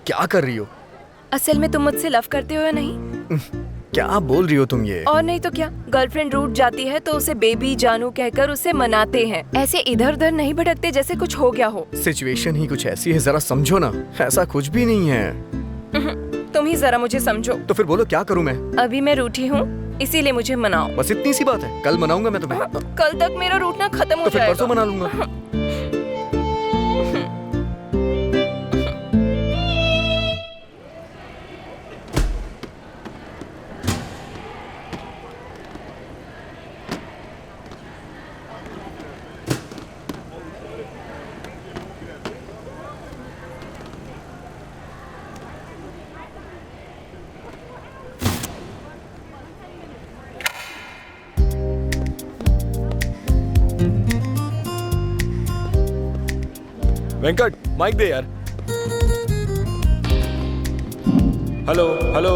क्या कर रही हो? असल में तुम मुझसे लव करते हो या नहीं? क्या बोल रही हो तुम ये? और नहीं तो क्या, गर्लफ्रेंड रूठ जाती है तो उसे बेबी जानू कहकर उसे मनाते हैं। ऐसे इधर उधर नहीं भटकते जैसे कुछ हो गया हो। सिचुएशन ही कुछ ऐसी है, जरा समझो ना। ऐसा कुछ भी नहीं है। तुम ही जरा मुझे समझो। तो फिर बोलो क्या करूं मैं? अभी मैं रूठी हूँ, इसीलिए मुझे मनाओ। बस इतनी सी बात है। कल मनाऊंगा मैं तुम्हें। कल तक मेरा रूठना खत्म हो तो फिर जाएगा। परसों मना लूंगा। वेंकट, माइक दे यार। हेलो हेलो,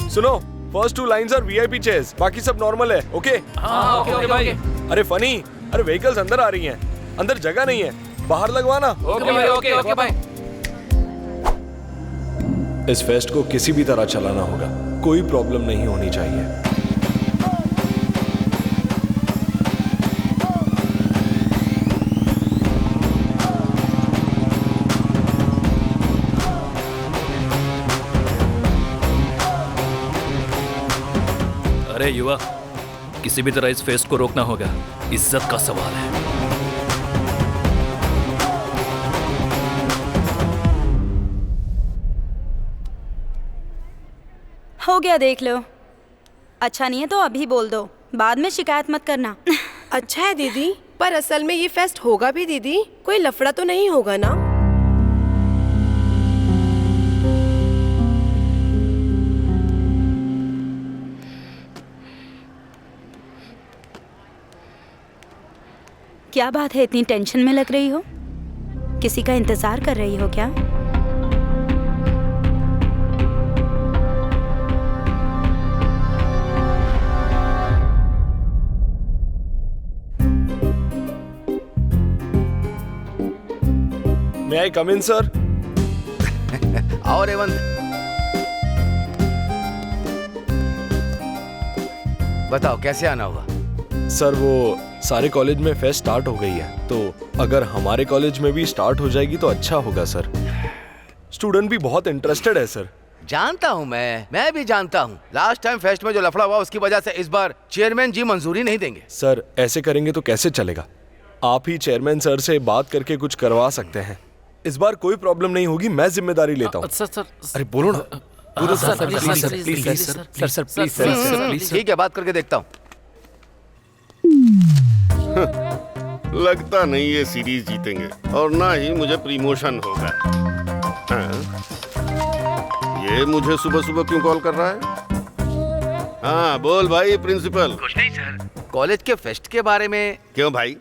सुनो, first 2 lines are VIP chairs, बाकी सब नॉर्मल है। ओके? ओके भाई। अरे फनी, अरे व्हीकल्स अंदर आ रही हैं, अंदर जगह नहीं है, बाहर लगवाना। ओके भाई, ओके भाई। इस फेस्ट को किसी भी तरह चलाना होगा, कोई प्रॉब्लम नहीं होनी चाहिए। अरे युवा, किसी भी तरह इस फेस्ट को रोकना होगा, इज्जत का सवाल है। हो गया, देख लो। अच्छा नहीं है तो अभी बोल दो, बाद में शिकायत मत करना। अच्छा है दीदी, पर असल में ये फेस्ट होगा भी दीदी? कोई लफड़ा तो नहीं होगा ना? क्या बात है, इतनी टेंशन में लग रही हो? किसी का इंतजार कर रही हो क्या? May I come in, sir? आओ रेवंत, बताओ कैसे आना हुआ? सर वो सारे कॉलेज में फेस्ट स्टार्ट हो गई है, तो अगर हमारे कॉलेज में भी स्टार्ट हो जाएगी तो अच्छा होगा सर। स्टूडेंट भी बहुत इंटरेस्टेड है सर। जानता हूँ, मैं भी जानता हूँ। लास्ट टाइम फेस्ट में जो लफड़ा हुआ उसकी वजह से इस बार चेयरमैन जी मंजूरी नहीं देंगे। सर ऐसे करेंगे तो कैसे चलेगा? आप ही चेयरमैन सर से बात करके कुछ करवा सकते हैं। इस बार कोई प्रॉब्लम नहीं होगी, मैं जिम्मेदारी लेता हूँ। सर अरे बोलो ना। बोलो सर, प्लीज। ठीक है, बात करके देखता हूँ। लगता नहीं ये सीरीज जीतेंगे और ना ही मुझे प्रमोशन होगा। हाँ? ये मुझे सुबह सुबह क्यों कॉल कर रहा है? हाँ बोल भाई प्रिंसिपल। कुछ नहीं सर, कॉलेज के फेस्ट के बारे में। क्यों भाई,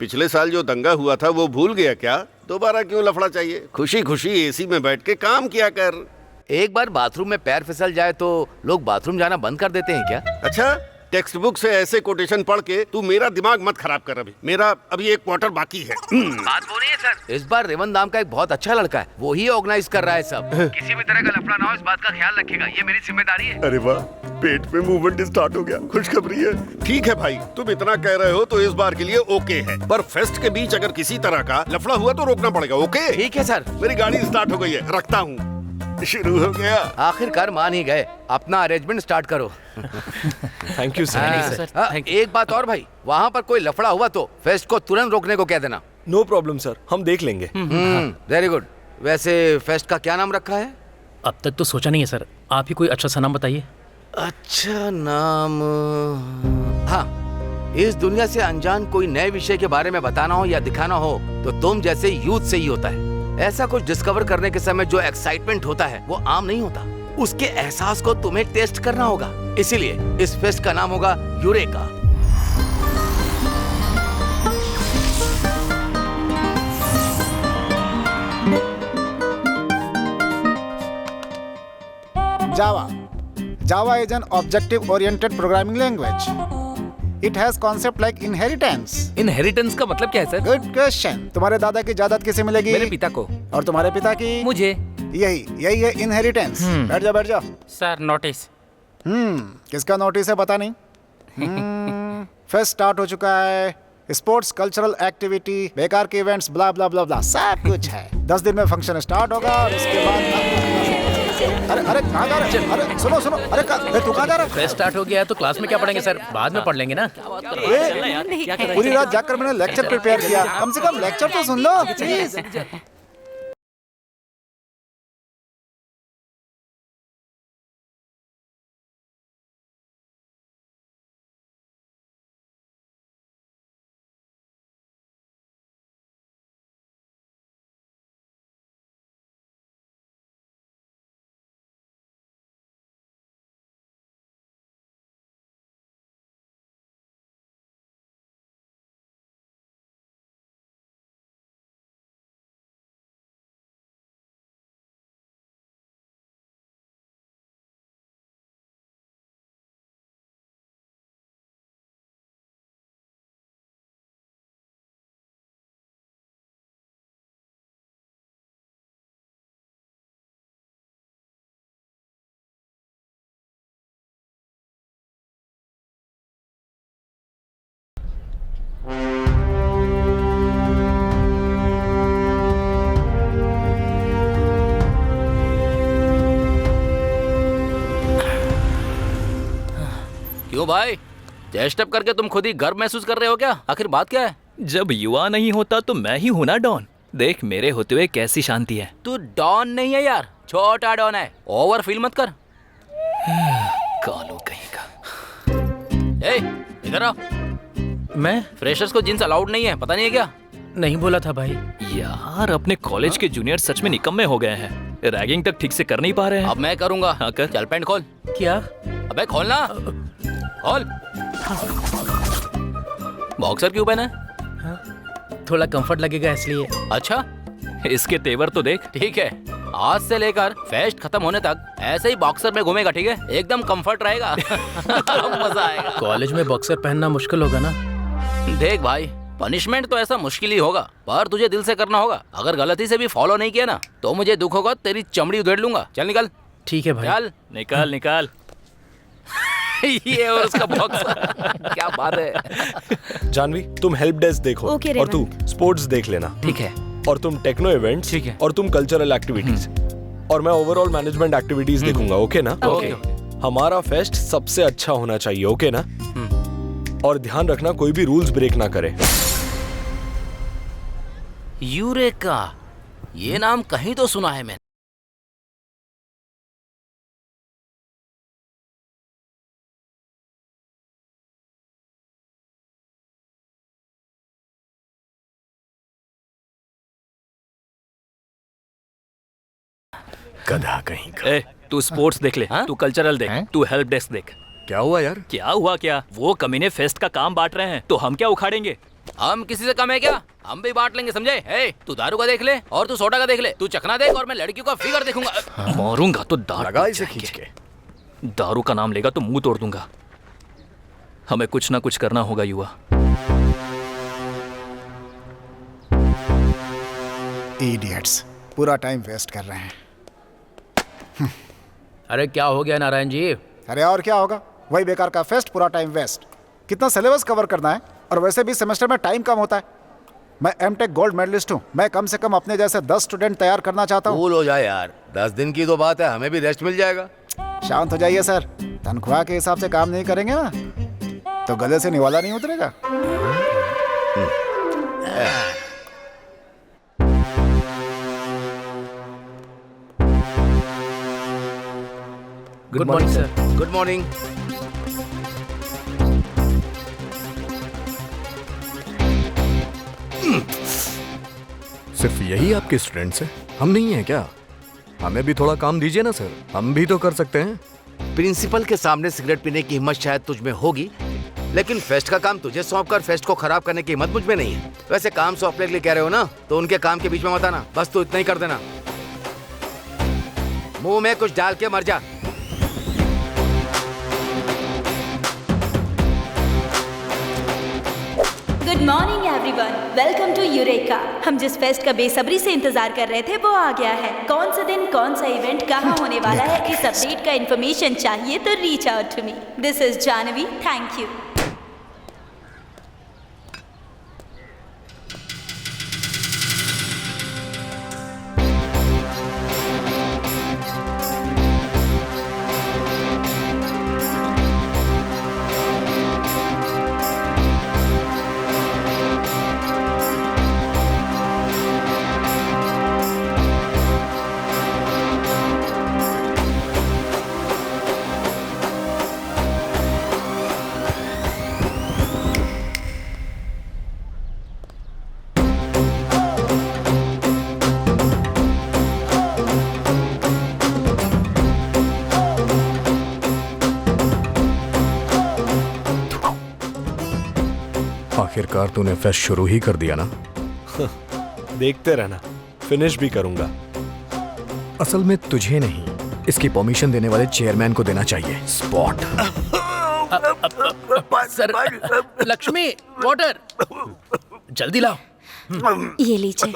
पिछले साल जो दंगा हुआ था वो भूल गया क्या? दोबारा क्यों लफड़ा चाहिए? खुशी खुशी एसी में बैठ के काम किया कर। एक बार बाथरूम में पैर फिसल जाए तो लोग बाथरूम जाना बंद कर देते हैं क्या? अच्छा, टेक्स्ट बुक से ऐसे कोटेशन पढ़ के तू मेरा दिमाग मत खराब कर। मेरा अभी एक क्वार्टर बाकी है। बात वो नहीं है सर, इस बार रेवंत नाम का एक बहुत अच्छा लड़का है, वो ही ऑर्गेनाइज कर रहा है सब। किसी भी तरह का लफड़ा ना हो, इस बात का ख्याल रखेगा, ये मेरी जिम्मेदारी है। अरे वाह, पेट में मूवमेंट स्टार्ट हो गया, खुशखबरी है। ठीक है भाई, तुम इतना कह रहे हो तो इस बार के लिए ओके है, पर फेस्ट के बीच अगर किसी तरह का लफड़ा हुआ तो रोकना पड़ेगा। ओके? ठीक है सर। मेरी गाड़ी स्टार्ट हो गई है, रखता हूँ। शुरू हो गया। आखिरकार मान ही गए, अपना अरेंजमेंट स्टार्ट करो। Thank you sir. एक बात और भाई, वहाँ पर कोई लफड़ा हुआ तो फेस्ट को तुरंत रोकने को कह देना। नो प्रॉब्लम सर, हम देख लेंगे। Very good. वैसे फेस्ट का क्या नाम रखा है? अब तक तो सोचा नहीं है सर, आप ही कोई अच्छा सा नाम बताइए। अच्छा नाम, हाँ, इस दुनिया से अनजान कोई नए विषय के बारे में बताना हो या दिखाना हो तो तुम जैसे यूथ से ही होता है। ऐसा कुछ डिस्कवर करने के समय जो एक्साइटमेंट होता है वो आम नहीं होता, उसके एहसास को तुम्हें टेस्ट करना होगा। इसीलिए इस फेस्ट का नाम होगा eureka. Java is an objective-oriented programming language. It has concept like inheritance. Inheritance का मतलब क्या है सर? Good question. तुम्हारे दादा की जायदाद किसे मिलेगी? मेरे पिता को। और तुम्हारे पिता की? मुझे। यही है इनहेरिटेंस। बैठ जाओ। Sir notice. किसका नोटिस है पता नहीं। फेस्ट स्टार्ट हो चुका है, स्पोर्ट्स कल्चरल एक्टिविटी, बेकार के इवेंट्स, ब्ला ब्ला ब्ला ब्ला सब कुछ है। 10 दिन में फंक्शन स्टार्ट होगा और उसके बाद अरे कहाँ जा रहे? अरे सुनो अरे तू कहाँ जा रहा है? फेस्ट स्टार्ट हो गया है तो क्लास में क्या पढ़ेंगे सर? बाद में पढ़ लेंगे ना। पूरी रात जाकर मैंने लेक्चर प्रिपेयर किया, कम से कम लेक्चर तो सुन लो प्लीज। क्यों भाई, चेस्ट अप करके तुम खुद ही गर्व महसूस कर रहे हो क्या? आखिर बात क्या है? जब युवा नहीं होता तो मैं ही हूं ना डॉन। देख मेरे होते हुए कैसी शांति है। तू डॉन नहीं है यार, छोटा डॉन है। ओवर फील मत कर। कालो कहीं का। ए, इधर आओ। मैं? फ्रेशर्स को जींस अलाउड नहीं है, पता नहीं है क्या? नहीं बोला था भाई। यार अपने कॉलेज के जूनियर सच में निकम्मे हो गए हैं। रैगिंग तक ठीक से कर नहीं पा रहे हैं। अब मैं करूंगा। हाँ कर। चल पैंट खोल। क्या? अबे खोलना। खोल। बॉक्सर क्यों पहना है? थोड़ा कंफर्ट लगेगा इसलिए। अच्छा, इसके तेवर तो देख। ठीक है, आज से लेकर फेस्ट खत्म होने तक ऐसे ही बॉक्सर में घूमेगा, ठीक है? एकदम कंफर्ट रहेगा। मजा आएगा। कॉलेज में बॉक्सर पहनना मुश्किल होगा ना? देख भाई, पनिशमेंट तो ऐसा मुश्किल ही होगा, पर तुझे दिल से करना होगा। अगर गलती से भी फॉलो नहीं किया ना तो मुझे दुख होगा, तेरी चमड़ी उधेड़ लूंगा। चल निकल। ठीक है भाई। चल निकाल निकाल। ये और उसका बॉक्सर। क्या बात है। जानवी, तुम हेल्प डेस्क देखो। ओके, और तू स्पोर्ट्स देख लेना। ठीक है। और तुम टेक्नो इवेंट्स। ठीक है। और तुम कल्चरल एक्टिविटीज। और मैं ओवरऑल मैनेजमेंट एक्टिविटीज देखूंगा। ओके ना? ओके। हमारा फेस्ट सबसे अच्छा होना चाहिए। ओके ना? और ध्यान रखना कोई भी रूल्स ब्रेक ना करे। यूरेका, ये नाम कहीं तो सुना है मैंने। गधा कहीं का। ए, तू स्पोर्ट्स देख ले। हाँ? तू कल्चरल देख। तू हेल्प डेस्क देख। क्या हुआ यार? क्या हुआ क्या? वो कमीने फेस्ट का काम बांट रहे हैं तो हम क्या उखाड़ेंगे? हम किसी से कम है क्या? हम भी बांट लेंगे, समझे? हे, तू दारू का देख ले और तू सोडा का देख ले। तू चखना देख और मैं लड़कियों का फिगर देखूंगा। मारूंगा तो दांत लगा टूट इसे जाएंगे। खींच के। दारू का नाम लेगा तो मुंह तोड़ दूंगा। हमें कुछ ना कुछ करना होगा युवा। इडियट्स, पूरा टाइम वेस्ट कर रहे हैं। अरे क्या हो गया नारायण जी? अरे और क्या होगा, वही बेकार का फेस्ट, पूरा टाइम वेस्ट। कितना सिलेबस कवर करना है, और वैसे भी सेमेस्टर में टाइम कम होता है। मैं एमटेक गोल्ड मेडलिस्ट हूँ, मैं कम से कम अपने जैसे 10 स्टूडेंट तैयार करना चाहता हूँ। कूल हो जाए यार, 10 दिन की तो बात है, हमें भी रेस्ट मिल जाएगा। शांत हो जाइए सर, तनख्वाह के हिसाब से काम नहीं करेंगे ना तो गले से निवाला नहीं उतरेगा। Good morning sir. Good morning. सिर्फ यही आपके स्टूडेंट्स हैं? हम नहीं हैं क्या? हमें भी थोड़ा काम दीजिए ना सर, हम भी तो कर सकते हैं। प्रिंसिपल के सामने सिगरेट पीने की हिम्मत शायद तुझ में होगी, लेकिन फेस्ट का काम तुझे सौंप कर फेस्ट को खराब करने की हिम्मत मुझ में नहीं है। वैसे काम सौंपने के लिए कह रहे हो ना, तो उनके काम के बीच में मत आना, बस तू इतना ही कर देना। मुंह में कुछ डाल के मर जा। Good morning everyone, welcome to Eureka. हम जिस फेस्ट का बेसब्री से इंतजार कर रहे थे वो आ गया है। कौन सा दिन, कौन सा इवेंट, कहाँ होने वाला है, इस अपडेट का इन्फॉर्मेशन चाहिए तो reach out to me. This is Janvi, thank you. आखिरकार तूने फेस्ट शुरू ही कर दिया ना। देखते रहना, फिनिश भी करूंगा। असल में तुझे नहीं, इसकी परमिशन देने वाले चेयरमैन को देना चाहिए। स्पॉट। सर, लक्ष्मी वाटर जल्दी लाओ। ये लीजिए।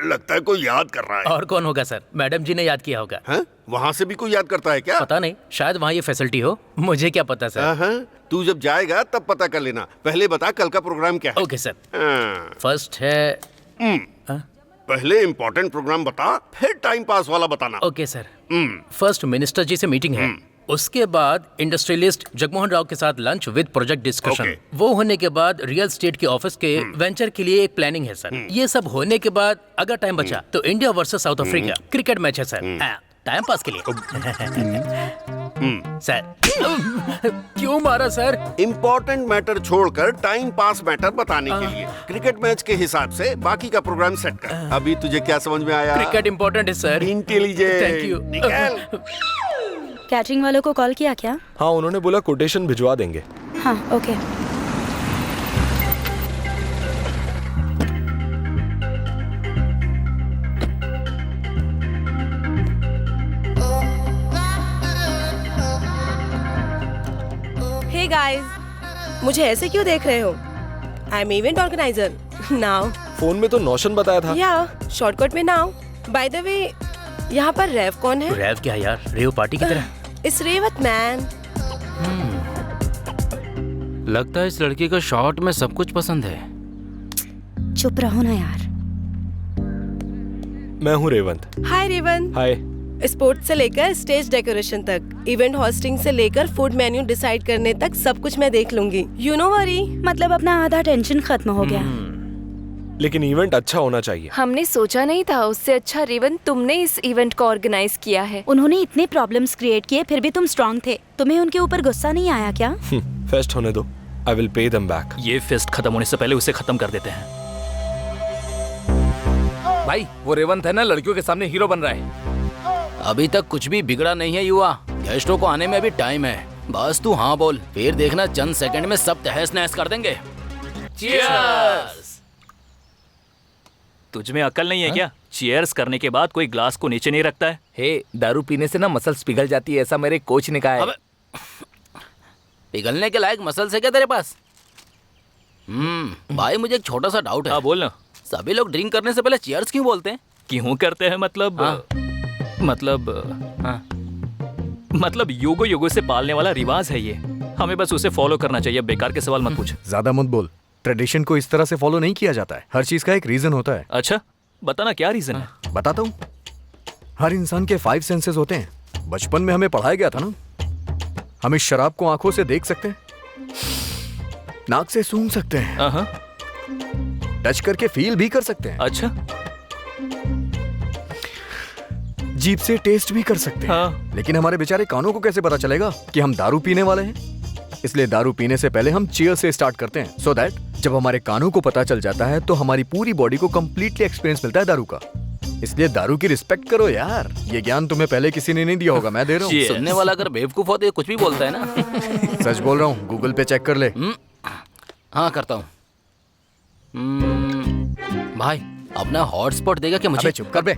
लगता है कोई याद कर रहा है। और कौन होगा सर, मैडम जी ने याद किया होगा। हैं? वहाँ से भी कोई याद करता है क्या? पता नहीं, शायद वहाँ ये फैसिलिटी हो, मुझे क्या पता सर। हाँ, तू जब जाएगा तब पता कर लेना। पहले बता कल का प्रोग्राम क्या है? Okay sir. हाँ। फर्स्ट है पहले इम्पोर्टेंट प्रोग्राम बता, फिर टाइम पास वाला बताना। Okay sir. फर्स्ट मिनिस्टर जी से मीटिंग है, उसके बाद इंडस्ट्रियलिस्ट जगमोहन राव के साथ lunch with project discussion. Okay. वो होने के बाद रियल स्टेट के ऑफिस के वेंचर के लिए एक प्लानिंग है सर। ये सब होने के बाद अगर टाइम बचा तो India versus south Africa cricket match है सर। टाइम पास के लिए। सर क्यों मारा सर? इम्पोर्टेंट मैटर छोड़कर टाइम पास मैटर बताने के लिए क्रिकेट मैच के हिसाब से बाकी का प्रोग्राम सेट कर। अभी तुझे क्या समझ में आया? क्रिकेट इम्पोर्टेंट है सर। इंटेलिजेंट। Thank you. निकल। कैटरिंग वालों को कॉल किया क्या? हाँ, उन्होंने बोला कोटेशन भिजवा देंगे। हाँ, ओके। हे गाइस, मुझे ऐसे क्यों देख रहे हो? I am event organiser now. Phone में तो नौशन बताया था। या शॉर्टकट में नाउ। बाय द वे, यहाँ पर रैव कौन है? रैव क्या यार, रेव पार्टी की तरह। इस रेवत मैन। लगता है इस लड़की को शॉर्ट में सब कुछ पसंद है। चुप रहो ना यार। मैं हूँ रेवंत। हाय रेवंत। हाय। स्पोर्ट्स से लेकर स्टेज डेकोरेशन तक, इवेंट होस्टिंग से लेकर फूड मेन्यू डिसाइड करने तक सब कुछ मैं देख लूंगी। You know worry. मतलब अपना आधा टेंशन खत्म हो गया। लेकिन इवेंट अच्छा होना चाहिए। हमने सोचा नहीं था, उससे अच्छा रेवन तुमने इस इवेंट को ऑर्गेनाइज किया है। उन्होंने इतने प्रॉब्लम्स क्रिएट किए फिर भी तुम स्ट्रांग थे। तुम्हें उनके ऊपर गुस्सा नहीं आया क्या? फेस्ट होने दो, I will pay them back. ये फेस्ट खत्म होने से पहले उसे खत्म कर देते हैं। भाई वो रेवंत है ना, लड़कियों के सामने हीरो बन रहा है। अभी तक कुछ भी बिगड़ा नहीं है युवा, गेस्टों को आने में अभी टाइम है। बस तू हाँ बोल, फिर देखना चंद सेकंड में सब तहस नहस कर देंगे। चीयर्स। तुझ में अकल नहीं है क्या? चीयर्स करने के बाद कोई ग्लास को नीचे नहीं रखता है। हे, दारू पीने से ना मसल्स पिघल जाती है, ऐसा मेरे कोच ने कहा है। अबे, पिघलने के लायक मसल्स है क्या तेरे पास? भाई मुझे एक छोटा सा डाउट है। हाँ बोल ना। सभी लोग ड्रिंक करने से पहले चीयर्स क्यों बोलते हैं? क्यों करते हैं मतलब? हाँ। मतलब युगों युगों से पालने वाला रिवाज है ये। हमें बस उसे फॉलो करना चाहिए। बेकार के सवाल मत पूछ। ज्यादा मत बोल। ट्रेडिशन को इस तरह से फॉलो नहीं किया जाता है। हर चीज का एक रीजन होता है। अच्छा बताना क्या रीजन है? बताता हूँ। हर इंसान के 5 सेंसेस होते हैं। बचपन में हमें पढ़ाया गया था ना। हम इस शराब को आंखों से देख सकते हैं, नाक से सूंघ सकते हैं, टच करके फील भी कर सकते हैं। अच्छा। जीभ से टेस्ट भी कर सकते हैं। हाँ। लेकिन हमारे बेचारे कानों को कैसे पता चलेगा कि हम दारू पीने वाले हैं? इसलिए दारू पीने से पहले हम चीयर से स्टार्ट करते हैं, सो दैट जब हमारे कानों को पता चल जाता है तो हमारी पूरी बॉडी को कंप्लीटली एक्सपीरियंस मिलता है दारू का। इसलिए दारू की रिस्पेक्ट करो यार। ये ज्ञान तुम्हें पहले किसी ने नहीं दिया होगा, मैं दे रहा हूँ। सुनने वाला अगर बेवकूफ हो तो ये कुछ भी बोलता है ना। सच बोल रहा हूँ, गूगल पे चेक कर ले। हाँ करता हूँ। भाई अपना हॉटस्पॉट देगा क्या मुझे? अबे चुप कर बे।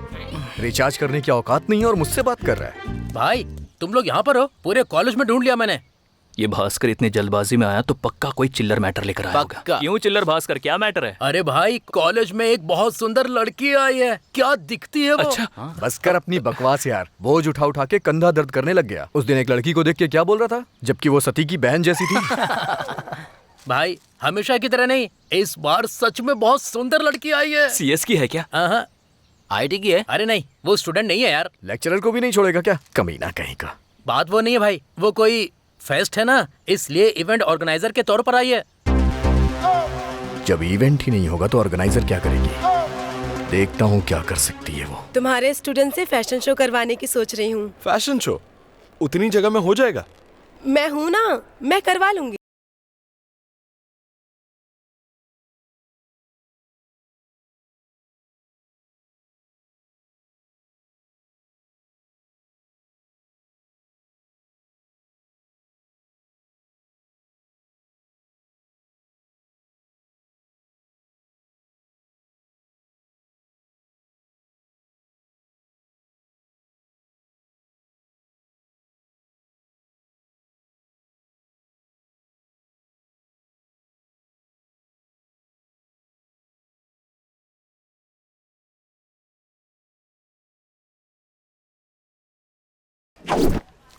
रिचार्ज करने की औकात नहीं है और मुझसे बात कर रहा है। भाई तुम लोग यहाँ पर हो? पूरे कॉलेज में ढूंढ लिया मैंने। ये भास्कर इतनी जल्दबाजी में आया तो पक्का कोई चिल्लर मैटर लेकर आया होगा। पक्का। क्यों चिल्लर भास्कर, क्या मैटर है? अरे भाई, कॉलेज में एक बहुत सुंदर लड़की आई है, क्या दिखती है वो। अच्छा। बस कर अपनी बकवास यार। बोझ उठा उठा के कंधा दर्द करने लग गया। उस दिन एक लड़की को देख के क्या बोल रहा था, जबकि वो सती की बहन जैसी थी। भाई हमेशा की तरह नहीं, इस बार सच में बहुत सुंदर लड़की आई है। CS की है क्या? हाँ, IT की है? अरे नहीं, वो स्टूडेंट नहीं है यार। लेक्चरर को भी नहीं छोड़ेगा क्या, कमीना कहीं का। बात वो नहीं है भाई, वो कोई फेस्ट है ना, इसलिए इवेंट ऑर्गेनाइजर के तौर पर आई है। जब इवेंट ही नहीं होगा तो ऑर्गेनाइजर क्या करेगी? देखता हूँ क्या कर सकती है वो। तुम्हारे स्टूडेंट से फैशन शो करवाने की सोच रही हूँ। फैशन शो उतनी जगह में हो जाएगा? मैं हूँ ना, मैं करवा लूंगी।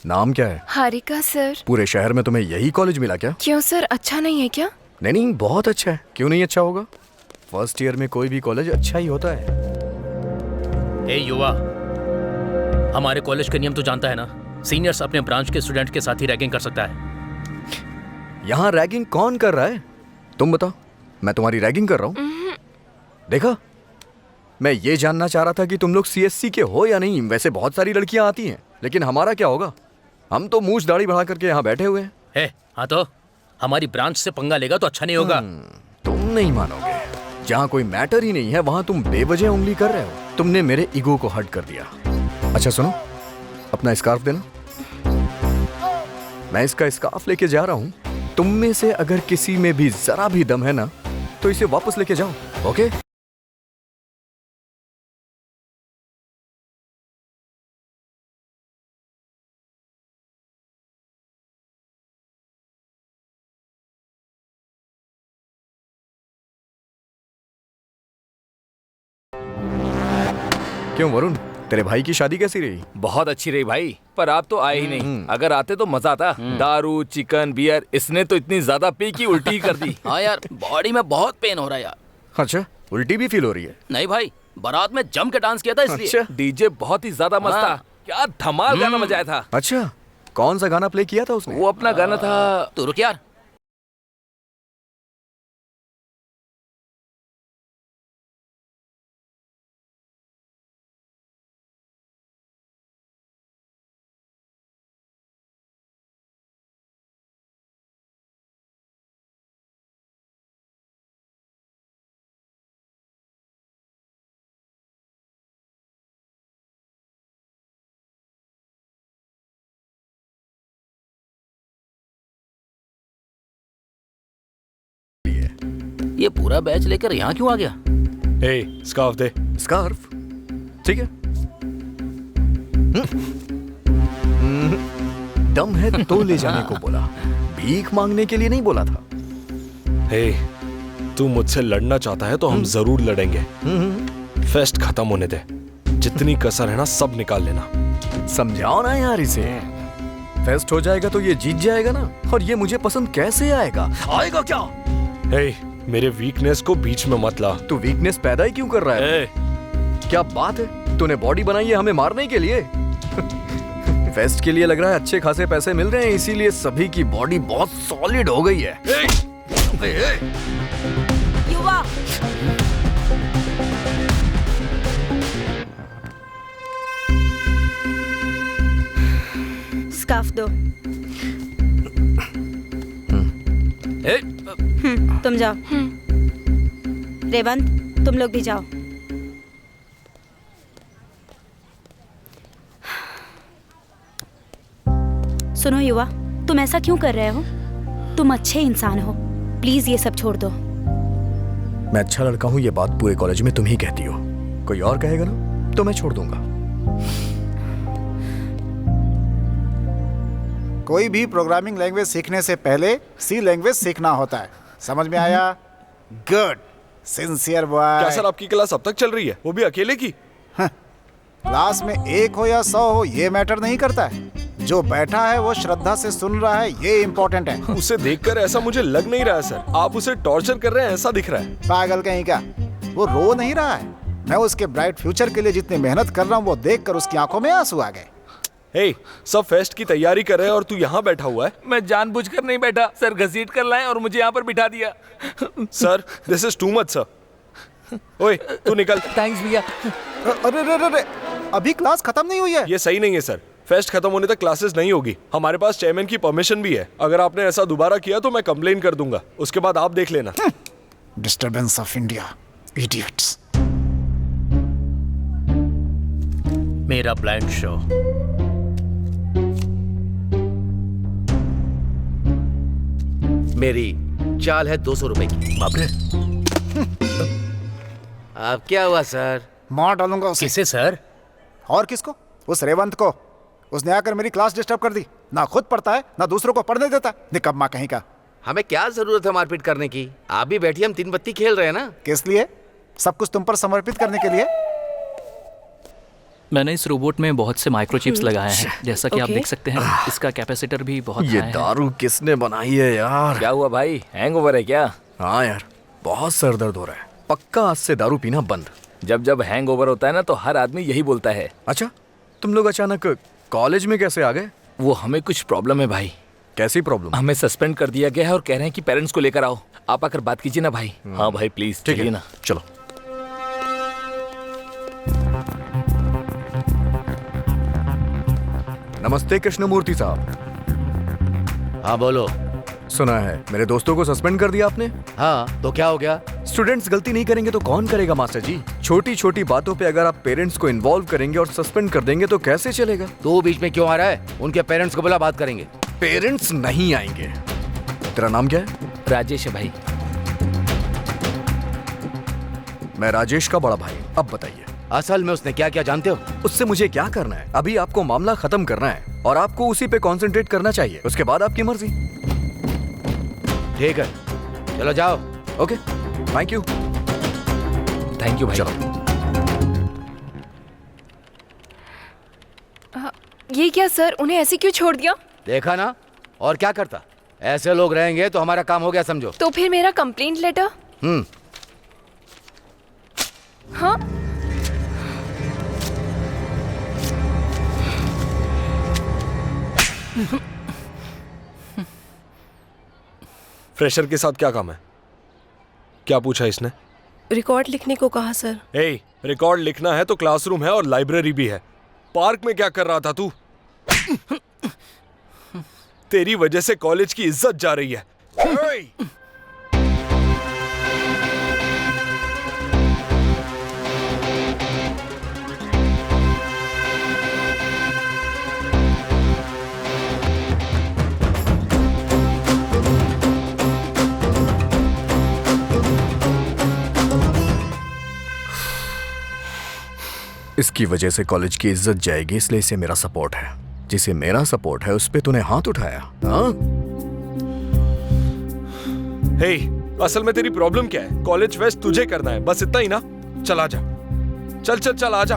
नाम क्या है? हारिका सर। पूरे शहर में तुम्हें यही कॉलेज मिला क्या? क्यों सर, अच्छा नहीं है क्या? नहीं नहीं, बहुत अच्छा है। क्यों नहीं अच्छा होगा? फर्स्ट ईयर में कोई भी कॉलेज अच्छा ही होता है। ए युवा, हमारे कॉलेज के नियम तो जानता है ना, सीनियर्स अपने ब्रांच के स्टूडेंट के साथ ही रैगिंग कर सकता है। यहाँ रैगिंग कौन कर रहा है? तुम बताओ, मैं तुम्हारी रैगिंग कर रहा हूँ? देखा, मैं ये जानना चाह रहा था कि तुम लोग CSC के हो या नहीं। वैसे बहुत सारी लड़कियां आती हैं, लेकिन हमारा क्या होगा? हम तो मूछ दाढ़ी बढ़ा करके यहाँ बैठे हुए हैं। हाँ तो हमारी ब्रांच से पंगा लेगा तो अच्छा नहीं होगा। तुम नहीं मानोगे, जहाँ कोई मैटर ही नहीं है वहाँ तुम बेवजह उंगली कर रहे हो। तुमने मेरे ईगो को हर्ट कर दिया। अच्छा सुनो, अपना स्कार्फ देना। मैं इसका स्कार्फ लेके जा रहा हूँ। तुम में से अगर किसी में भी जरा भी दम है ना, तो इसे वापस लेके जाओ, ओके? क्यों वरुण, तेरे भाई की शादी कैसी रही? बहुत अच्छी रही भाई, पर आप तो आए ही नहीं। अगर आते तो मजा आता। दारू, चिकन, बियर, इसने तो इतनी ज्यादा पी की उल्टी कर दी। हाँ यार, बॉडी में बहुत पेन हो रहा है यार। अच्छा, उल्टी भी फील हो रही है? नहीं भाई, बारात में जम के डांस किया था इसलिए। अच्छा। डीजे बहुत ही ज्यादा मस्त था, क्या धमाल गाना बजाया था। अच्छा, कौन सा गाना प्ले किया था उसने? वो अपना गाना था, तो रुक यार। ये पूरा बैच लेकर यहाँ क्यों आ गया? स्कार्फ दे। स्कार्फ? ठीक है। दम है तो ले जाने को बोला, भीख मांगने के लिए नहीं बोला था। तू मुझसे लड़ना चाहता है तो हम जरूर लड़ेंगे। फेस्ट खत्म होने दे, जितनी कसर है ना सब निकाल लेना। समझाओ ना यार इसे। फेस्ट हो जाएगा तो ये जीत जाएगा ना, और ये मुझे पसंद कैसे आएगा? आएगा क्या? मेरे वीकनेस को बीच में मत ला। तू वीकनेस पैदा ही क्यों कर रहा है? क्या बात है, तूने बॉडी बनाई है हमें मारने के लिए? फेस्ट के लिए लग रहा है अच्छे खासे पैसे मिल रहे हैं, इसीलिए सभी की बॉडी बहुत सॉलिड हो गई है। युवा, स्कार्फ दो। तुम जाओ। रेवंत, तुम लोग भी जाओ। सुनो युवा, तुम ऐसा क्यों कर रहे हो? तुम अच्छे इंसान हो, प्लीज ये सब छोड़ दो। मैं अच्छा लड़का हूँ, ये बात पूरे कॉलेज में तुम ही कहती हो। कोई और कहेगा ना तो मैं छोड़ दूंगा। कोई भी प्रोग्रामिंग लैंग्वेज सीखने से पहले सी लैंग्वेज सीखना होता है। समझ में आया? Good, sincere boy. क्या सर आपकी क्लास अब तक चल रही है, वो भी अकेले की? क्लास में 1 हो या 100 हो ये मैटर नहीं करता है। जो बैठा है वो श्रद्धा से सुन रहा है, ये इम्पोर्टेंट है। उसे देखकर ऐसा मुझे लग नहीं रहा है सर, आप उसे टॉर्चर कर रहे हैं ऐसा दिख रहा है। पागल कहीं का, वो रो नहीं रहा है। मैं उसके ब्राइट फ्यूचर के लिए जितनी मेहनत कर रहा हूँ वो देखकर उसकी आंखों में आंसू आ गए। हे, सब फेस्ट की तैयारी कर रहे हैं और तू यहाँ बैठा हुआ है। मैं जानबूझकर नहीं बैठा सर, घसीट कर लाए और मुझे यहाँ पर बिठा दिया। Sir this is too much sir. ओए तू निकल। थैंक्स भैया। अरे अभी क्लास खत्म नहीं हुई है। ये सही नहीं है सर, फेस्ट खत्म होने तक क्लासेस नहीं होगी। हमारे पास चेयरमैन की परमिशन भी है। अगर आपने ऐसा दोबारा किया तो मैं कंप्लेन कर दूंगा, उसके बाद आप देख लेना। Disturbance of India, idiots. मेरा ब्लाइंड शो। मेरी चाल है 200 रुपए की। बाप रे। अब क्या हुआ सर? मार डालूंगा उसे। किसे सर? और किसको? उस रेवंत को। उसने आकर मेरी क्लास डिस्टर्ब कर दी। ना खुद पढ़ता है ना दूसरों को पढ़ने देता। निकम्मा कहीं का। हमें क्या जरूरत है मारपीट करने की? आप भी बैठिए, हम 3 बत्ती खेल रहे हैं ना। किस लिए? सब कुछ तुम पर समर्पित करने के लिए। मैंने इस रोबोट में बहुत से माइक्रोचिप्स लगाए हैं, जैसा कि आप देख सकते हैं। इसका कैपेसिटर भी बहुत ये हाई है। दारू किसने बनाई है यार? क्या हुआ भाई, हैंगओवर है क्या? हाँ यार, बहुत सर दर्द हो रहा है। पक्का आज से दारू पीना बंद। जब हैंगओवर होता है ना तो हर आदमी यही बोलता है। अच्छा, तुम लोग अचानक कॉलेज में कैसे आ गए? वो हमें कुछ प्रॉब्लम है भाई। कैसी प्रॉब्लम? हमें सस्पेंड कर दिया गया है और कह रहे हैं कि पेरेंट्स को लेकर आओ। आप आकर बात कीजिए ना भाई। हाँ भाई प्लीज, ठीक चलिए है ना। चलो। नमस्ते कृष्णमूर्ति साहब। हाँ बोलो। सुना है मेरे दोस्तों को सस्पेंड कर दिया आपने? हाँ तो क्या हो गया? स्टूडेंट्स गलती नहीं करेंगे तो कौन करेगा मास्टर जी? छोटी छोटी बातों पे अगर आप पेरेंट्स को इन्वॉल्व करेंगे और सस्पेंड कर देंगे तो कैसे चलेगा? तो बीच में क्यों आ रहा है? उनके पेरेंट्स को बुला, बात करेंगे। पेरेंट्स नहीं आएंगे। तेरा नाम क्या है? राजेश है भाई। मैं राजेश का बड़ा भाई। अब बताइए असल में उसने क्या क्या जानते हो? उससे मुझे क्या करना है? अभी आपको मामला खत्म करना है और आपको उसी पे कंसंट्रेट करना चाहिए। उसके बाद आपकी मर्जी। ठीक है, चलो जाओ। Okay, thank you. Thank you भाई। चलो। ये क्या सर, उन्हें ऐसे क्यों छोड़ दिया? देखा ना, और क्या करता? ऐसे लोग रहेंगे तो हमारा काम हो गया समझो। तो फिर मेरा कंप्लेंट लेटर? हाँ, फ्रेशर के साथ क्या काम है? क्या पूछा इसने? रिकॉर्ड लिखने को कहा सर। हे, रिकॉर्ड लिखना है तो क्लासरूम है और लाइब्रेरी भी है। पार्क में क्या कर रहा था तू? तेरी वजह से कॉलेज की इज्जत जा रही है। इसकी वजह से कॉलेज की इज्जत जाएगी, इसलिए इसे मेरा सपोर्ट है। जिसे मेरा सपोर्ट है उस पे तूने हाथ उठाया। हाँ? हे, असल में तेरी प्रॉब्लम क्या है? कॉलेज फेस्ट तुझे करना है, बस इतना ही ना? चल आजा, चल चल चल आजा।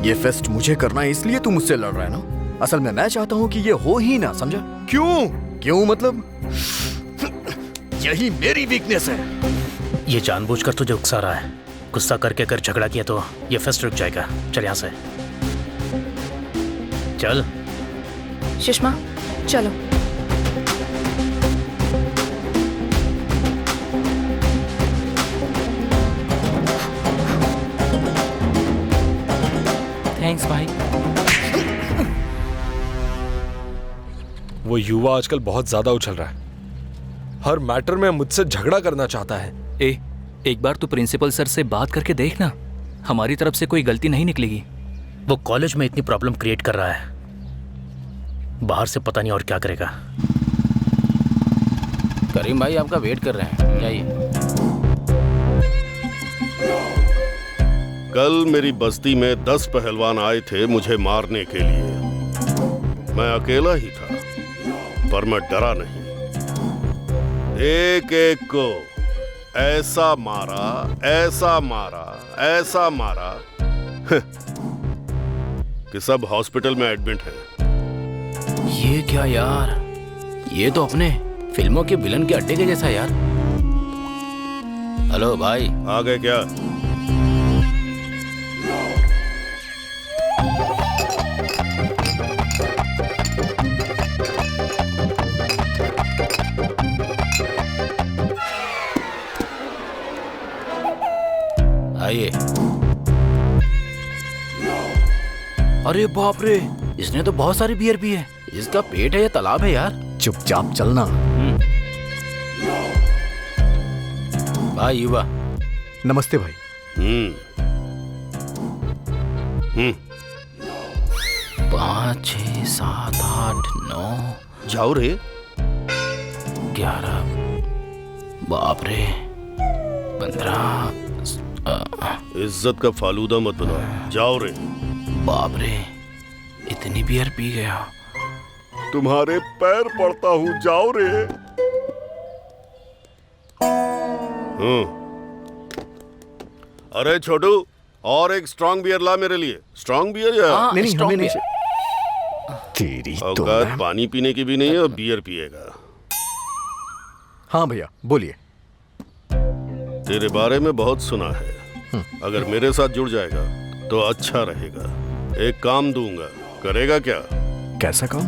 ये फेस्ट मुझे करना है इसलिए तू मुझसे लड़ रहा है ना? असल में मैं चाहता हूँ कि ये हो ही ना, समझा? क्यों? क्यों मतलब यही मेरी वीकनेस है। ये जानबूझकर तुझे उकसा रहा है। गुस्सा करके अगर झगड़ा किया तो ये फेस्ट रुक जाएगा। चल यहाँ से चल। सुषमा चलो। थैंक्स भाई। वो युवा आजकल बहुत ज्यादा उछल रहा है। हर मैटर में मुझसे झगड़ा करना चाहता है। एक बार तो प्रिंसिपल सर से बात करके देखना, हमारी तरफ से कोई गलती नहीं निकलेगी। वो कॉलेज में इतनी प्रॉब्लम क्रिएट कर रहा है, बाहर से पता नहीं और क्या करेगा। करीम भाई आपका वेट कर रहे हैं, जाइए। कल मेरी बस्ती में 10 पहलवान आए थे मुझे मारने के लिए। मैं अकेला ही था। पर मैं डरा नहीं। एक एक को ऐसा मारा, ऐसा मारा, ऐसा मारा कि सब हॉस्पिटल में एडमिट हैं। ये क्या यार, ये तो अपने फिल्मों के विलन के अड्डे के जैसा यार। हेलो भाई, आ गए क्या? आइए। अरे बाप रे, इसने तो बहुत सारी बियर पी है। इसका पेट है या तालाब है यार? चुपचाप चलना। भाई युवा। नमस्ते भाई। 5, 6, 7, 8, 9। जाओ रे। 11। बाप रे। 15। इज्जत का फालूदा मत बनाओ। जाओ रे। बाप रे, इतनी बियर पी गया। तुम्हारे पैर पड़ता हूँ, जाओ रे। अरे छोटू, और एक स्ट्रॉन्ग बियर ला मेरे लिए। स्ट्रॉन्ग बियर या? नहीं, हमें नहीं। तेरी तो औकात पानी पीने की भी नहीं है और बियर पिएगा। हाँ भैया बोलिए। तेरे बारे में बहुत सुना है। अगर मेरे साथ जुड़ जाएगा तो अच्छा रहेगा। एक काम दूंगा, करेगा क्या? कैसा काम?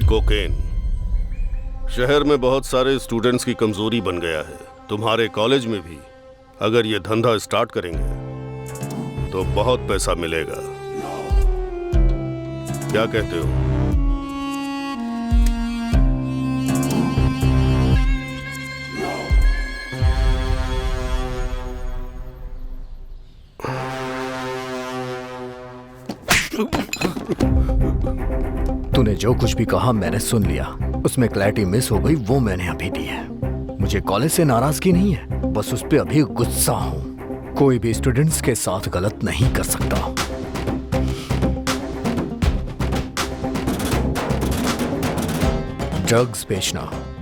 कोकेन। शहर में बहुत सारे स्टूडेंट्स की कमजोरी बन गया है। तुम्हारे कॉलेज में भी अगर ये धंधा स्टार्ट करेंगे तो बहुत पैसा मिलेगा। क्या कहते हो? तूने जो कुछ भी कहा मैंने सुन लिया। उसमें क्लैरिटी मिस हो गई, वो मैंने अभी दी है। मुझे कॉलेज से नाराजगी नहीं है, बस उस पे अभी गुस्सा हूं। कोई भी स्टूडेंट्स के साथ गलत नहीं कर सकता। ड्रग्स बेचना,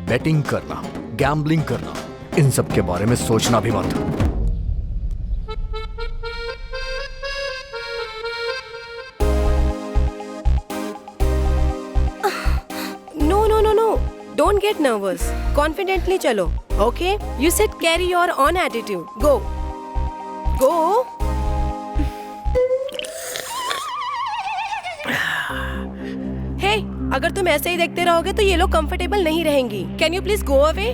बेटिंग करना, गैम्बलिंग करना, इन सब के बारे में सोचना भी मत। Don't get nervous. Confidently चलो. Okay? You said carry your own attitude. Go. Go. Hey, अगर तुम ऐसे ही देखते रहोगे तो ये लोग कंफर्टेबल नहीं रहेंगी. Can you please go away?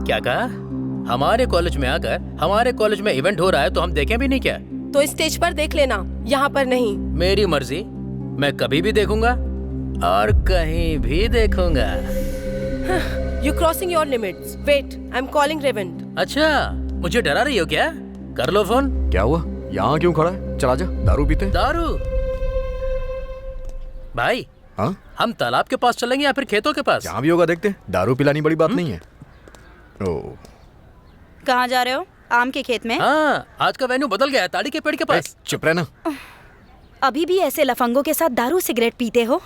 क्या कहा? हमारे कॉलेज में आकर हमारे कॉलेज में इवेंट हो रहा है तो हम देखें भी नहीं क्या? तो स्टेज पर देख लेना, यहाँ पर नहीं. मेरी मर्जी, मैं कभी भी देखूंगा और कहीं भी देखूंगा। You crossing your limits. Wait, I'm calling Revent. अच्छा, मुझे डरा रही हो क्या? कर लो फोन। क्या हुआ? यहाँ क्यों खड़ा है? चला जा, दारू पीते। दारू? भाई, हाँ? हम तालाब के पास चलेंगे या फिर खेतों के पास? जहाँ भी होगा देखते। दारू पिलानी बड़ी बात नहीं है। ओ, कहाँ जा रहे हो? आम के खेत में? हाँ, आज का वेन्यू बदल गया है, ताड़ी के पेड़ के पास। चुप रहना। अभी भी ऐसे लफंगों के साथ दारू सिगरेट पीते हो?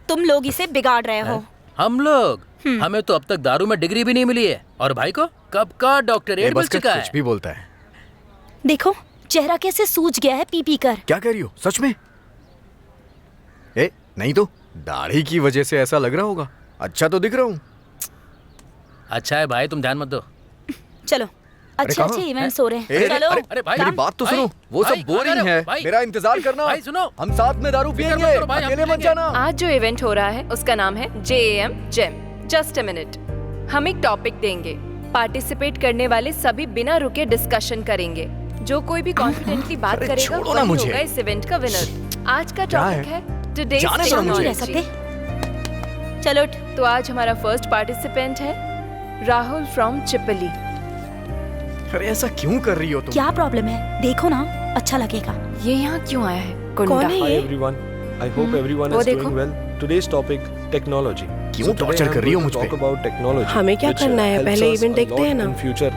तुम लोग इसे बिगाड़ रहे हो। हम लोग? हमें तो अब तक दारू में डिग्री भी नहीं मिली है। और भाई को कब का डॉक्टरेट मिल चुका है। कुछ भी बोलता है। देखो चेहरा कैसे सूज गया है पी पी कर। क्या कह रही हो? सच में? ए, नहीं तो दाढ़ी की वजह से ऐसा लग रहा होगा। अच्छा तो दिख रहा हूँ। अच्छा है भाई, तुम ध्यान मत दो। चलो, अच्छे इवेंट्स हो रहे हैं। चलो। अरे भाई, मेरी बात तो सुनो। वो सब बोरिंग है। मेरा इंतजार करना। भाई सुनो, हम साथ में दारू पियेंगे, अकेले मत जाना। आज जो इवेंट हो रहा है उसका नाम है JAM jam. Just a minute. हम एक टॉपिक देंगे, पार्टिसिपेट करने वाले सभी बिना रुके डिस्कशन करेंगे। जो कोई भी कॉन्फिडेंटली बात करेगा वो होगा इस इवेंट का विनर। आज का टॉपिक है टुडेज टेक्नोलॉजी। चलो, तो आज हमारा फर्स्ट पार्टिसिपेंट है राहुल फ्रॉम चिपली। अरे ऐसा क्यों कर रही हो तुम? क्या प्रॉब्लम है? देखो ना, अच्छा लगेगा। ये यहाँ क्यों आया है? कौन है ये? Hi everyone. I hope everyone is doing well. Today's topic technology. क्यों टॉर्चर कर रही हो मुझ पे? Talk about technology. हमें क्या करना है? पहले इवेंट देखते हैं ना। In future,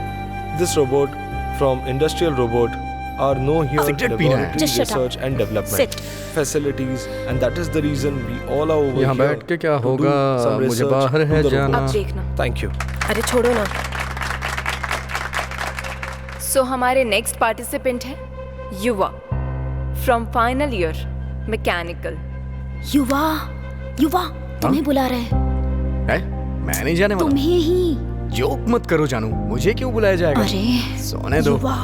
this robot from industrial robot are no here Cigarette पीना है। laboratory Just shut up. research and development Sit. facilities, and that is the reason we all are over यहाँ here बैठ के क्या to do होगा? some मुझे research बाहर to है the जाना। robots. अब देखना। Thank you. अरे छोड़ो ना। सो हमारे नेक्स्ट पार्टिसिपेंट है युवा फ्रॉम फाइनल ईयर मैकेनिकल। युवा, युवा तुम्हें बुला रहे हैं। है? मैं नहीं जाने वाला। तुम्हें ही। जोक मत करो जानू, मुझे क्यों बुलाया जाएगा? अरे सोने दो। युवा,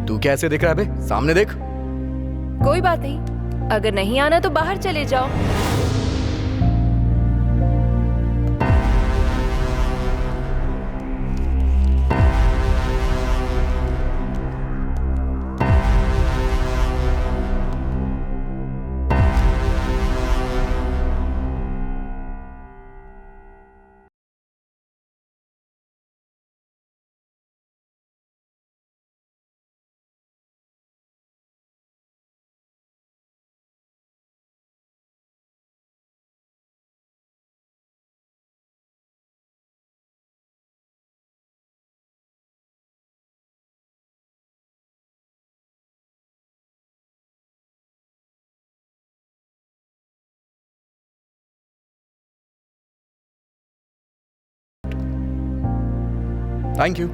तू कैसे दिख रहा है बे? सामने देख। कोई बात नहीं, अगर नहीं आना तो बाहर चले जाओ। Thank you.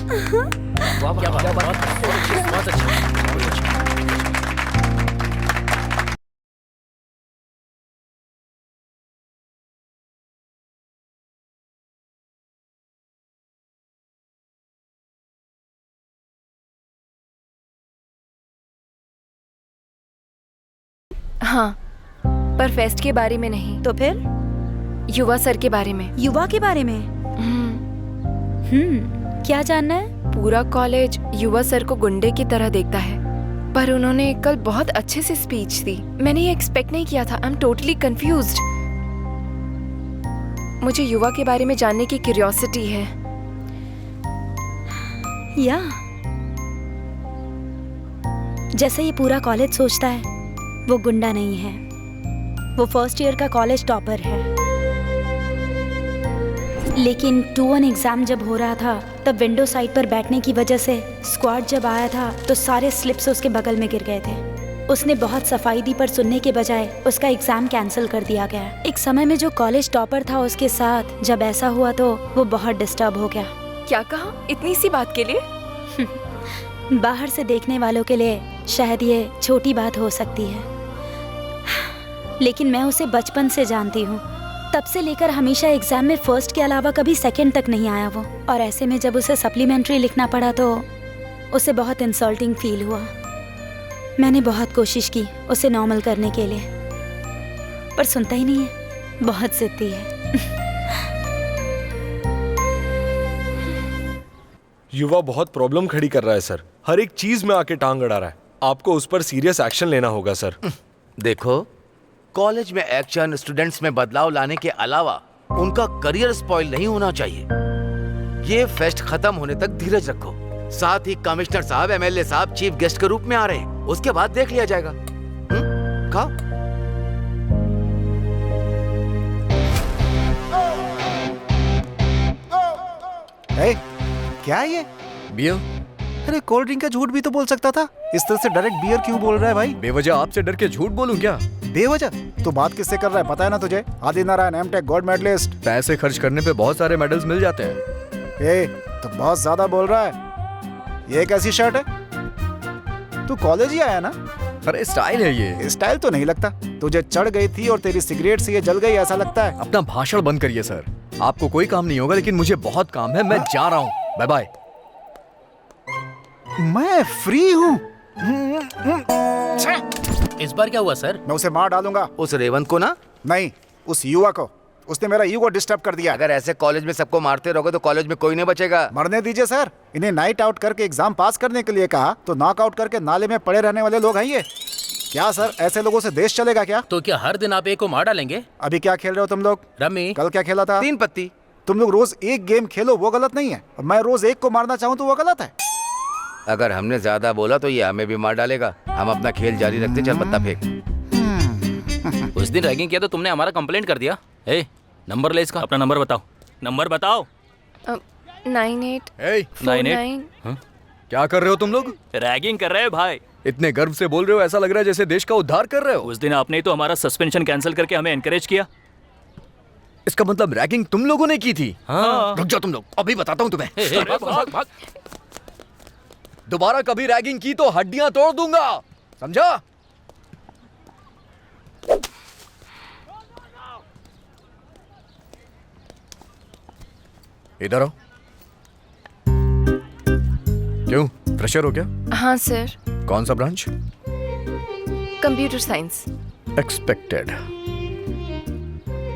क्या बात है, बहुत अच्छा। हाँ, पर फेस्ट के बारे में नहीं, तो फिर युवा सर के बारे में। युवा के बारे में। क्या जानना है? पूरा कॉलेज युवा सर को गुंडे की तरह देखता है, पर उन्होंने कल बहुत अच्छे से स्पीच दी। मैंने ये एक्सपेक्ट नहीं किया था। I am totally confused. मुझे युवा के बारे में जानने की क्यूरियोसिटी है। या जैसे ये पूरा कॉलेज सोचता है, वो गुंडा नहीं है। वो फर्स्ट ईयर का कॉलेज टॉपर है। लेकिन 2-1 एग्जाम जब हो रहा था, तब विंडो साइड पर बैठने की वजह से स्क्वाड जब आया था तो सारे स्लिप्स उसके बगल में गिर गए थे। उसने बहुत सफाई दी, पर सुनने के बजाय उसका एग्जाम कैंसिल कर दिया गया। एक समय में जो कॉलेज टॉपर था उसके साथ जब ऐसा हुआ तो वो बहुत डिस्टर्ब हो गया। क्या कहा? इतनी सी बात के लिए? बाहर से देखने वालों के लिए शायद ये छोटी बात हो सकती है, लेकिन मैं उसे बचपन से जानती हूँ। तब से लेकर हमेशा एग्जाम में फर्स्ट के अलावा कभी सेकंड तक नहीं आया वो। और ऐसे में जब उसे सप्लीमेंट्री लिखना पड़ा तो उसे बहुत इंसल्टिंग फील हुआ। मैंने बहुत कोशिश की उसे नॉर्मल करने के लिए, पर सुनता ही नहीं है। बहुत जिद्दी है। युवा बहुत प्रॉब्लम खड़ी कर रहा है सर। हर एक चीज में आके टांग अड़ा रहा है। आपको उस पर सीरियस एक्शन लेना होगा सर। देखो, कॉलेज में एक्शन स्टूडेंट्स में बदलाव लाने के अलावा उनका करियर स्पॉइल नहीं होना चाहिए। ये फेस्ट खत्म होने तक धीरज रखो। साथ ही कमिश्नर साहब, एमएलए साहब चीफ गेस्ट के रूप में आ रहे हैं, उसके बाद देख लिया जाएगा। खाओ। क्या है ये? बियर। अरे कोल्ड ड्रिंक का झूठ भी तो बोल सकता था। इस तरह से डायरेक्ट बियर क्यों बोल रहा है भाई? बेवजह आपसे डर के झूठ बोलूं क्या? बेवजह? तू बात किससे कर रहा है, पता है ना तुझे? Adinarayana M Tech gold medalist. पैसे खर्च करने पे बहुत सारे मेडल्स मिल जाते हैं। ए, तो बहुत ज्यादा बोल रहा है। ये कैसी शर्ट है? तू कॉलेज ही आया ना? अरे स्टाइल है ये। स्टाइल तो नहीं लगता। तुझे चढ़ गई थी और तेरी सिगरेट से ये जल गई, ऐसा लगता है। अपना भाषण बंद करिए सर। आपको कोई काम नहीं होगा, लेकिन मुझे बहुत काम है। मैं जा रहा हूँ। Bye bye. मैं फ्री हूँ। इस बार क्या हुआ सर? मैं उसे मार डालूंगा। उस रेवंत को ना? नहीं, उस युवा को। उसने मेरा ईगो डिस्टर्ब कर दिया। अगर ऐसे कॉलेज में सबको मारते रहोगे तो कॉलेज में कोई नहीं बचेगा। मरने दीजिए सर। इन्हें नाइट आउट करके एग्जाम पास करने के लिए कहा तो नॉकआउट करके नाले में पड़े रहने वाले लोग हैं ये। क्या सर, ऐसे लोगों से देश चलेगा क्या? तो क्या हर दिन आप एक को मार डालेंगे? अभी क्या खेल रहे हो तुम लोग? रमी। कल क्या खेला था? 3 पत्ती। तुम लोग रोज एक गेम खेलो, वो गलत नहीं है। मैं रोज एक को मारना चाहूँ तो वो गलत है। अगर हमने ज्यादा बोला तो ये हमें भी मार डालेगा। हम अपना खेल जारी रखते। चल पत्ता फेंक। उस दिन रैगिंग किया तो तुमने हमारा कंप्लेंट कर दिया। ए, नंबर ले इसका। अपना नंबर बताओ। नंबर बताओ। 98 Hey, 49 क्या कर रहे हो तुम लोग? रैगिंग कर रहे हैं भाई। इतने गर्व से बोल रहे हो, ऐसा लग रहा है जैसे देश का उद्धार कर रहे हो। उस दिन आपने तो हमारा सस्पेंशन कैंसिल करके हमें एनकरेज किया। इसका मतलब रैगिंग तुम लोगों ने की थी? हाँ। रुक जाओ तुम लोग, अभी बताता हूँ तुम्हें। भाग भाग। दोबारा कभी रैगिंग की तो हड्डियां तोड़ दूंगा, समझा? इधर आओ। क्यों, फ्रेशर हो क्या? हाँ सर। कौन सा ब्रांच? Computer science. एक्सपेक्टेड।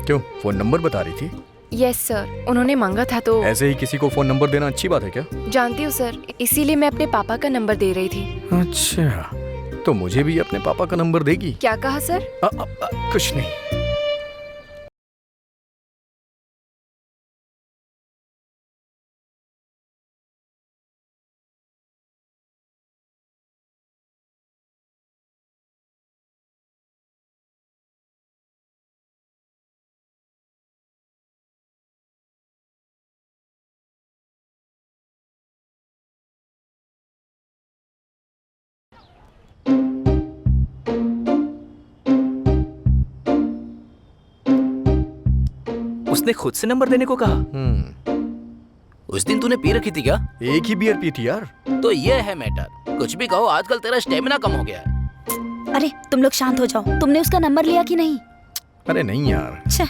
क्यों, फोन नंबर बता रही थी? यस सर, उन्होंने मांगा था तो। ऐसे ही किसी को फोन नंबर देना अच्छी बात है क्या? जानती हूँ सर, इसीलिए मैं अपने पापा का नंबर दे रही थी। अच्छा, तो मुझे भी अपने पापा का नंबर देगी? क्या कहा सर? कुछ नहीं। उसने खुद से नंबर देने को कहा। उस दिन तूने पी रखी थी क्या? एक ही बियर पी थी यार। तो ये है मैटर। कुछ भी कहो, आजकल तेरा स्टेमिना कम हो गया है। अरे तुम लोग शांत हो जाओ। तुमने उसका नंबर लिया कि नहीं? अरे नहीं यार। अच्छा।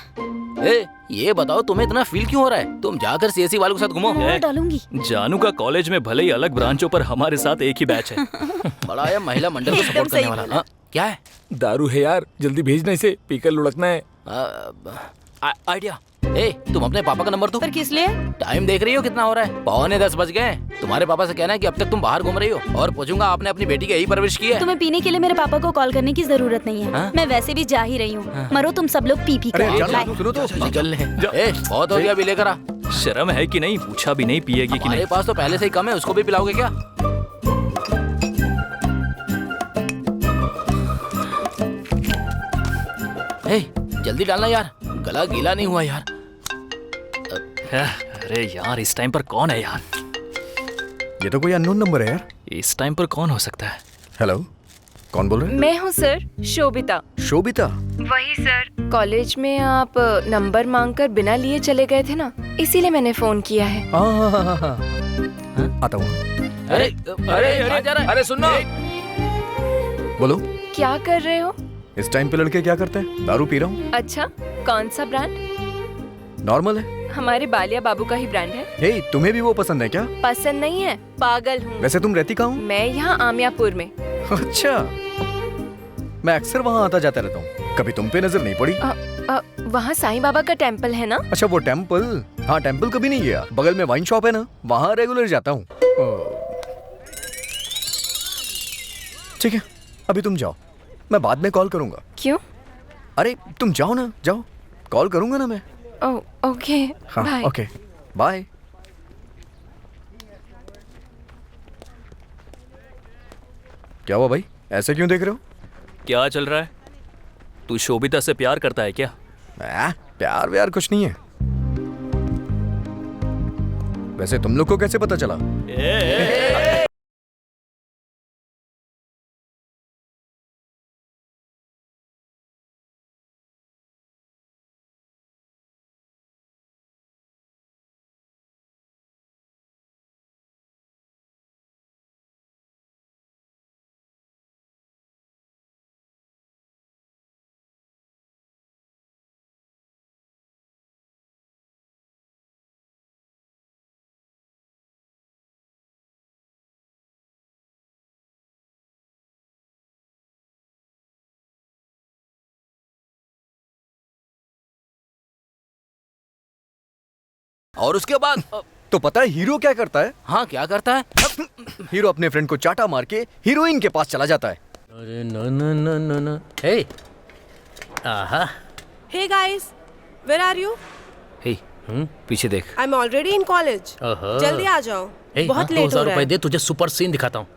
ये बताओ तुम्हें इतना फील क्यों हो रहा है? तुम जाकर सीएससी वालों के साथ घूमो। डालूंगी। जानू का कॉलेज में भले ही अलग ब्रांचों पर हमारे साथ एक ही बैच है। बड़ा है महिला मंडल को सपोर्ट करने वाला। हाँ, क्या है? दारू है यार, जल्दी भेजना इसे, पीकर लुढ़कना है। आइडिया। तुम अपने पापा का नंबर दो। पर किस लिए? टाइम देख रही हो कितना हो रहा है? 9:45 बज गए। तुम्हारे पापा से कहना है कि अब तक तुम बाहर घूम रही हो, और पूछूंगा आपने अपनी बेटी की यही परवरिश की है। तुम्हें पीने के लिए मेरे पापा को कॉल करने की जरूरत नहीं है। मैं वैसे भी जा ही रही हूँ। मरो तुम सब लोग पी कर। सुनो तो, निकल ले। बहुत हो गया, अभी लेकर आ। शर्म है कि नहीं? पूछा भी नहीं पिएगी कि नहीं? मेरे पास तो पहले से ही कम है, उसको भी पिलाओगे क्या? जल्दी डालना यार, गला गीला नहीं हुआ यार। अरे यार, इस टाइम पर कौन है यार? ये तो कोई अननोन नंबर है यार। इस टाइम पर कौन हो सकता है? हेलो, कौन बोल रहे हैं? मैं हूँ सर, शोभिता। शोभिता? वही सर, कॉलेज में आप नंबर मांगकर बिना लिए चले गए थे ना, इसीलिए मैंने फोन किया है। आता हूँ। अरे सुनो, बोलो। क्या कर रहे हो? इस टाइम पे लड़के क्या करते हैं? दारू पी रहा हूँ। अच्छा, कौन सा ब्रांड? नॉर्मल है। हमारे बालिया बाबू का ही ब्रांड है। हे, तुम्हें भी वो पसंद है क्या? पसंद नहीं है, पागल हूँ। वैसे तुम रहती कहाँ हो? मैं यहाँ आमियापुर में। अच्छा, मैं अक्सर वहाँ आता जाता रहता हूँ, कभी तुम पे नजर नहीं पड़ी। वहाँ साईं बाबा का टेम्पल है ना? अच्छा, वो टेम्पल? हाँ, टेम्पल कभी नहीं गया। बगल में वाइन शॉप है ना, वहाँ रेगुलर जाता हूँ। ठीक है, अभी तुम जाओ, मैं बाद में कॉल करूंगा। क्यों? अरे तुम जाओ ना, जाओ, कॉल करूंगा ना मैं। ओके, हाँ, बाय। Okay, bye. क्या हुआ भाई, ऐसे क्यों देख रहे हो? क्या चल रहा है? तू शोभिता से प्यार करता है क्या? प्यार व्यार कुछ नहीं है। वैसे तुम लोग को कैसे पता चला? और उसके बाद तो पता है हीरो क्या करता है? हाँ, क्या करता है? हीरो अपने फ्रेंड को चाटा मार के हीरोइन के पास चला जाता है। अरे न न न न न। हे, आहा। Hey guys, where are you? हे, पीछे देख। I'm already in college. जल्दी आ जाओ, बहुत लेट हो 2000 रहा रुपए है। दे, तुझे सुपर सीन दिखाता हूँ।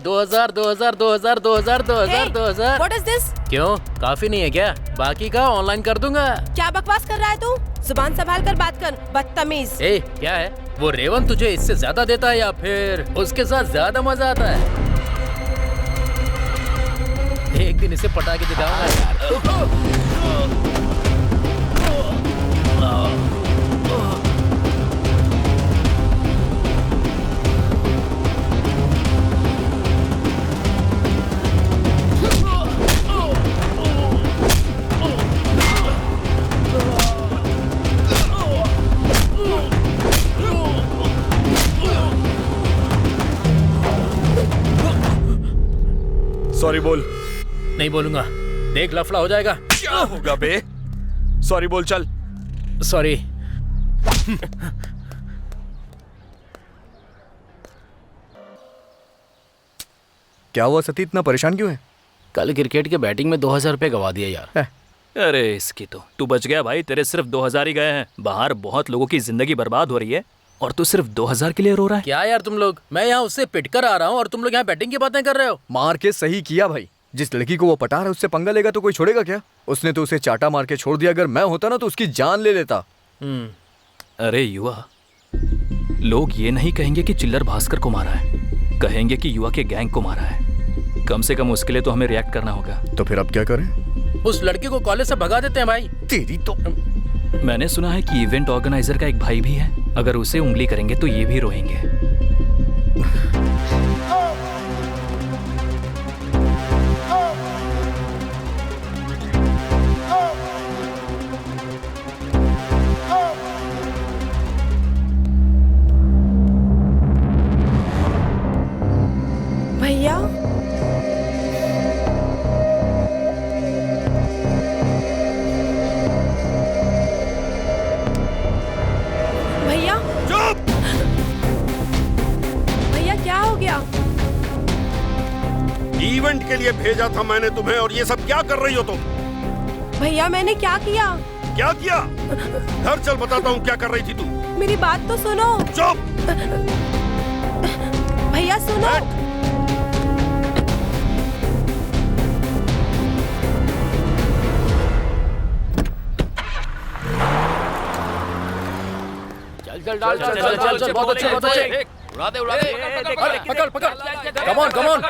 2000 2000 2000 2000 2000 2000। What is this? क्यों, काफी नहीं है क्या? बाकी का ऑनलाइन कर दूंगा। क्या बकवास कर रहा है तू? जुबान संभाल कर बात कर, बदतमीज। क्या है? वो रेवंत तुझे इससे ज्यादा देता है या फिर उसके साथ ज्यादा मजा आता है? एक दिन इसे पटा के दिखाऊंगा यार। सॉरी बोल। नहीं बोलूंगा, देख लफड़ा हो जाएगा। क्या होगा बे? सॉरी बोल चल। सॉरी। क्या हुआ सती, इतना परेशान क्यों है? कल क्रिकेट के बैटिंग में 2000 रुपए गवा दिए यार। अरे इसकी तो तू बच गया भाई, तेरे सिर्फ 2000 ही गए हैं। बाहर बहुत लोगों की जिंदगी बर्बाद हो रही है और तू सिर्फ 2000 के लिए रो रहा है। क्या यार तुम लोग, मैं यहाँ उससे पिटकर आ रहा हूँ और तुम लोग यहाँ बैटिंग की बातें कर रहे हो। मार के सही किया भाई। जिस लड़की को वो पटा रहा है उससे पंगा लेगा तो कोई छोड़ेगा क्या? उसने तो उसे चाटा मार के छोड़ दिया। अगर मैं होता ना तो उसकी जान ले लेता। अरे युवा, लोग ये नहीं कहेंगे कि चिल्लर भास्कर को मारा है, कहेंगे कि युवा के गैंग को मारा है। कम से कम उसके लिए तो हमें रिएक्ट करना होगा। तो फिर अब क्या करें? उस लड़की को कॉलेज से भगा देते हैं भाई। तेरी तो। मैंने सुना है कि इवेंट ऑर्गेनाइजर का एक भाई भी है, अगर उसे उंगली करेंगे तो ये भी रोएंगे। भैया, भैया, चुप! भैया क्या हो गया? इवेंट के लिए भेजा था मैंने तुम्हें और ये सब क्या कर रही हो तुम? भैया मैंने क्या किया? क्या किया? घर चल बताता हूँ क्या कर रही थी तू। मेरी बात तो सुनो। चुप! भैया सुनो। चल डाल चल चल चल चल बहुत अच्छे बहुत अच्छे। उड़ा दे पकड़ पकड़। Come on come on.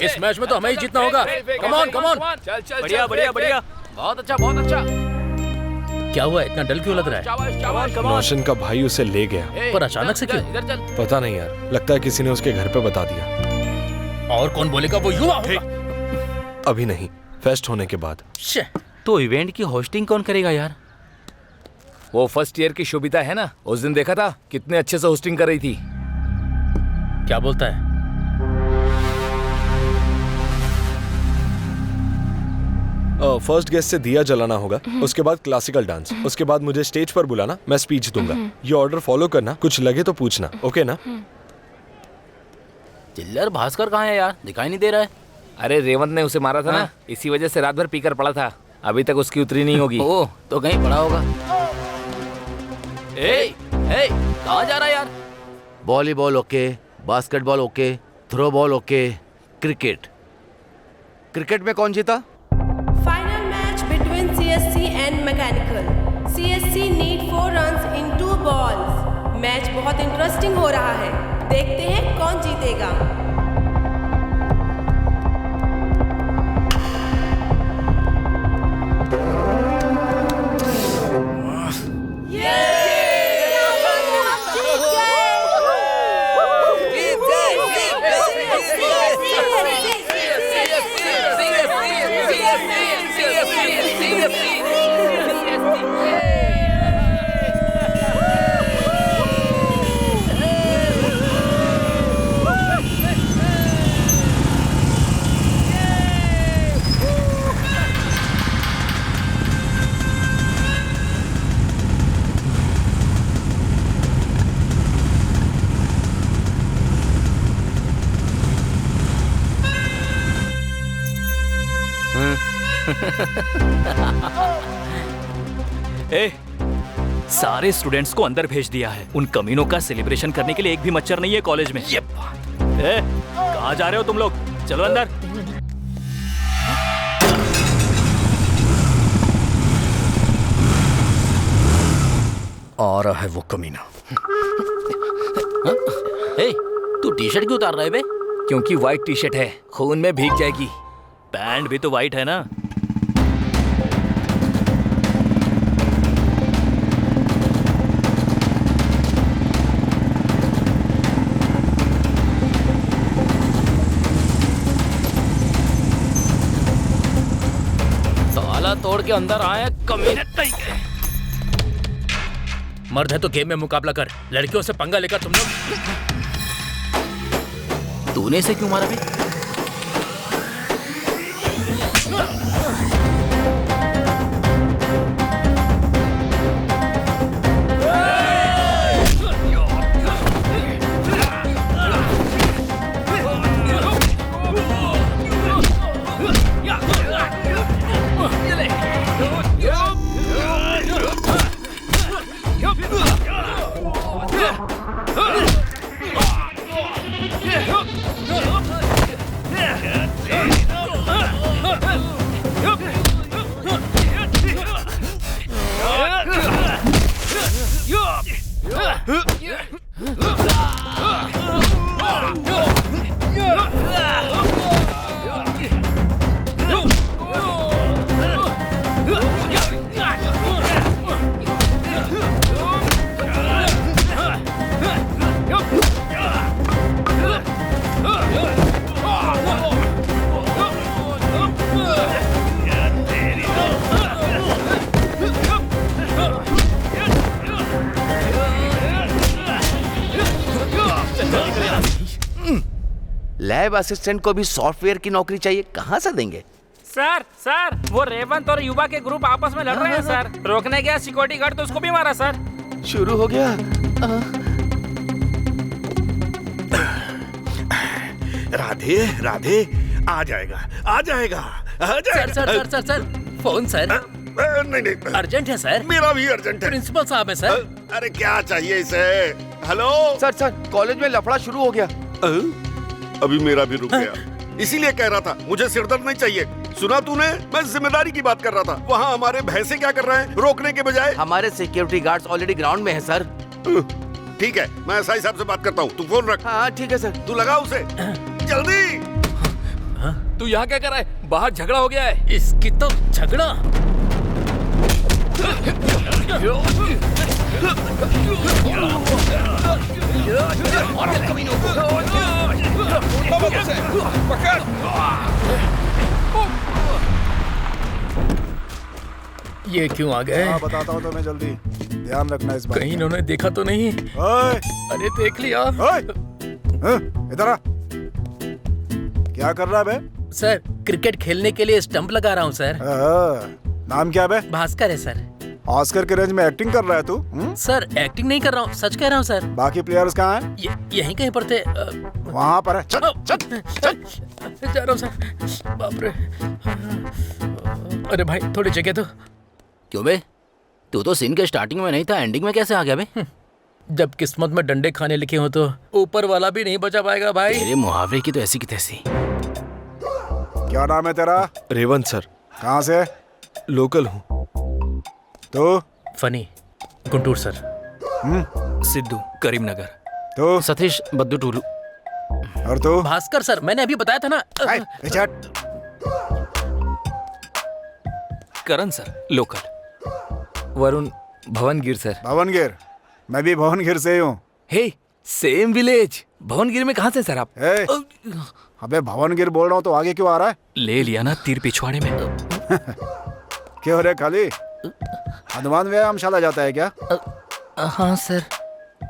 इस मैच में तो हमें ही जीतना होगा। Come on come on. चल चल बढ़िया बढ़िया बढ़िया। बहुत अच्छा बहुत अच्छा। क्या हुआ, इतना डल क्यों लग रहा है? नौशन का भाई उसे ले गया। पर अचानक से क्यों? इधर चल। पता नहीं यार, लगता है किसी ने उसके घर पे बता दिया। और कौन बोलेगा, वो युवा होगा। अभी नहीं, फेस्ट होने के बाद। तो इवेंट की होस्टिंग कौन करेगा यार? वो फर्स्ट ईयर की शोभिता है ना, उस दिन देखा था कितने अच्छे से होस्टिंग कर रही थी। क्या बोलता है? फर्स्ट गेस्ट से दिया जलाना होगा, उसके बाद क्लासिकल डांस, उसके बाद मुझे स्टेज पर बुलाना, मैं स्पीच दूंगा। ये ऑर्डर फॉलो करना, कुछ लगे तो पूछना, ओके ना? चिल्लर भास्कर कहाँ है यार, दिखाई नहीं दे रहा है। अरे रेवंत ने उसे मारा था ना, इसी वजह से रात भर पीकर पड़ा था। अभी तक उसकी उतरी नहीं होगी। ओह, तो कहीं पड़ा होगा। ए, कहाँ जा रहा है यार? Volleyball okay, basketball okay, throw ball okay, cricket. Cricket में कौन जीता? Final match between CSC and mechanical. CSC need 4 runs in 2 balls. Match बहुत इंटरेस्टिंग हो रहा है, देखते हैं कौन जीतेगा। ए, सारे स्टूडेंट्स को अंदर भेज दिया है। उन कमीनों का सेलिब्रेशन करने के लिए एक भी मच्छर नहीं है कॉलेज में। कहाँ जा रहे हो तुम लोग? चलो अंदर। आ रहा है वो कमीना। ए, तू टी शर्ट क्यों उतार रहा है बे? क्योंकि व्हाइट टी शर्ट है, खून में भीग जाएगी। पैंट भी तो वाइट है ना। साला तोड़ के अंदर आए कमीने। मर्द है तो गेम में मुकाबला कर, लड़कियों से पंगा लेकर तुम लोग। तूने इसे क्यों मारा बे? लैब असिस्टेंट को भी सॉफ्टवेयर की नौकरी चाहिए, कहाँ से देंगे? सर वो रेवंत और युवा के ग्रुप आपस में लड़ रहे हैं सर। रोकने गया सिक्योरिटी गार्ड तो उसको भी मारा सर। शुरू हो गया। राधे राधे आ जाएगा आ जाएगा आ जाएगा। Sir phone sir. नहीं अर्जेंट है सर। मेरा भी अर्जेंट है। प्रिंसिपल साहब है सर। अरे क्या चाहिए इसे? हेलो सर कॉलेज में लफड़ा शुरू हो गया। अभी मेरा भी रुक गया, इसीलिए कह रहा था मुझे सिरदर्द नहीं चाहिए। सुना तूने? मैं जिम्मेदारी की बात कर रहा था। वहाँ हमारे भैंसे क्या कर रहे हैं रोकने के बजाय? हमारे सिक्योरिटी गार्ड्स ऑलरेडी ग्राउंड में है सर। ठीक है, मैं एसआई साहब से बात करता हूँ, तू फोन रख। हाँ ठीक है सर। तू लगा उसे जल्दी। तू यहाँ क्या कर रहा है? बाहर झगड़ा हो गया है। इसकी तो झगड़ा। ये क्यों आ गए? बताता हूँ तुम्हें जल्दी, ध्यान रखना इस बात। कहीं इन्होंने देखा तो नहीं? अरे देख लिया। इधर आ। क्या कर रहा है बे? सर क्रिकेट खेलने के लिए स्टंप लगा रहा हूँ सर। नाम क्या बे? भास्कर है सर। ऑस्कर के रेंज में एक्टिंग कर रहा है तू? सर एक्टिंग नहीं कर रहा हूँ, सच कह रहा हूँ सर। बाकी प्लेयर्स कहाँ हैं? यहीं कहीं पर थे। वहाँ पर है। चल जा रहा हूँ सर। बाप रे। अरे भाई थोड़ी जगह तो। क्यों बे? तू तो सीन के स्टार्टिंग में नहीं था, एंडिंग में कैसे आ गया बे? जब किस्मत में डंडे खाने लिखे हो तो ऊपर वाला भी नहीं बचा पाएगा भाई। तेरे मुहावरे की तो ऐसी की तैसी। क्या नाम है तेरा? रेवंत सर। कहाँ से? लोकल हूँ। तो? फनी गुंटूर सर। सिद्धू करीमनगर। तो? सतीश बद्दू टूलू। और तो? भास्कर सर, मैंने अभी बताया था ना। करण सर लोकल। वरुण भवनगिर सर। भवनगिर? मैं भी भवनगिर से ही हूँ। हे सेम विलेज। भवनगिर में कहाँ से सर आप? अबे भवनगिर बोल रहा हूँ तो आगे क्यों आ रहा है? ले लिया ना तीर पिछवाड़े में। क्यों रे खाली? हनुमान व्यायामशाला जाता है क्या? हाँ सर।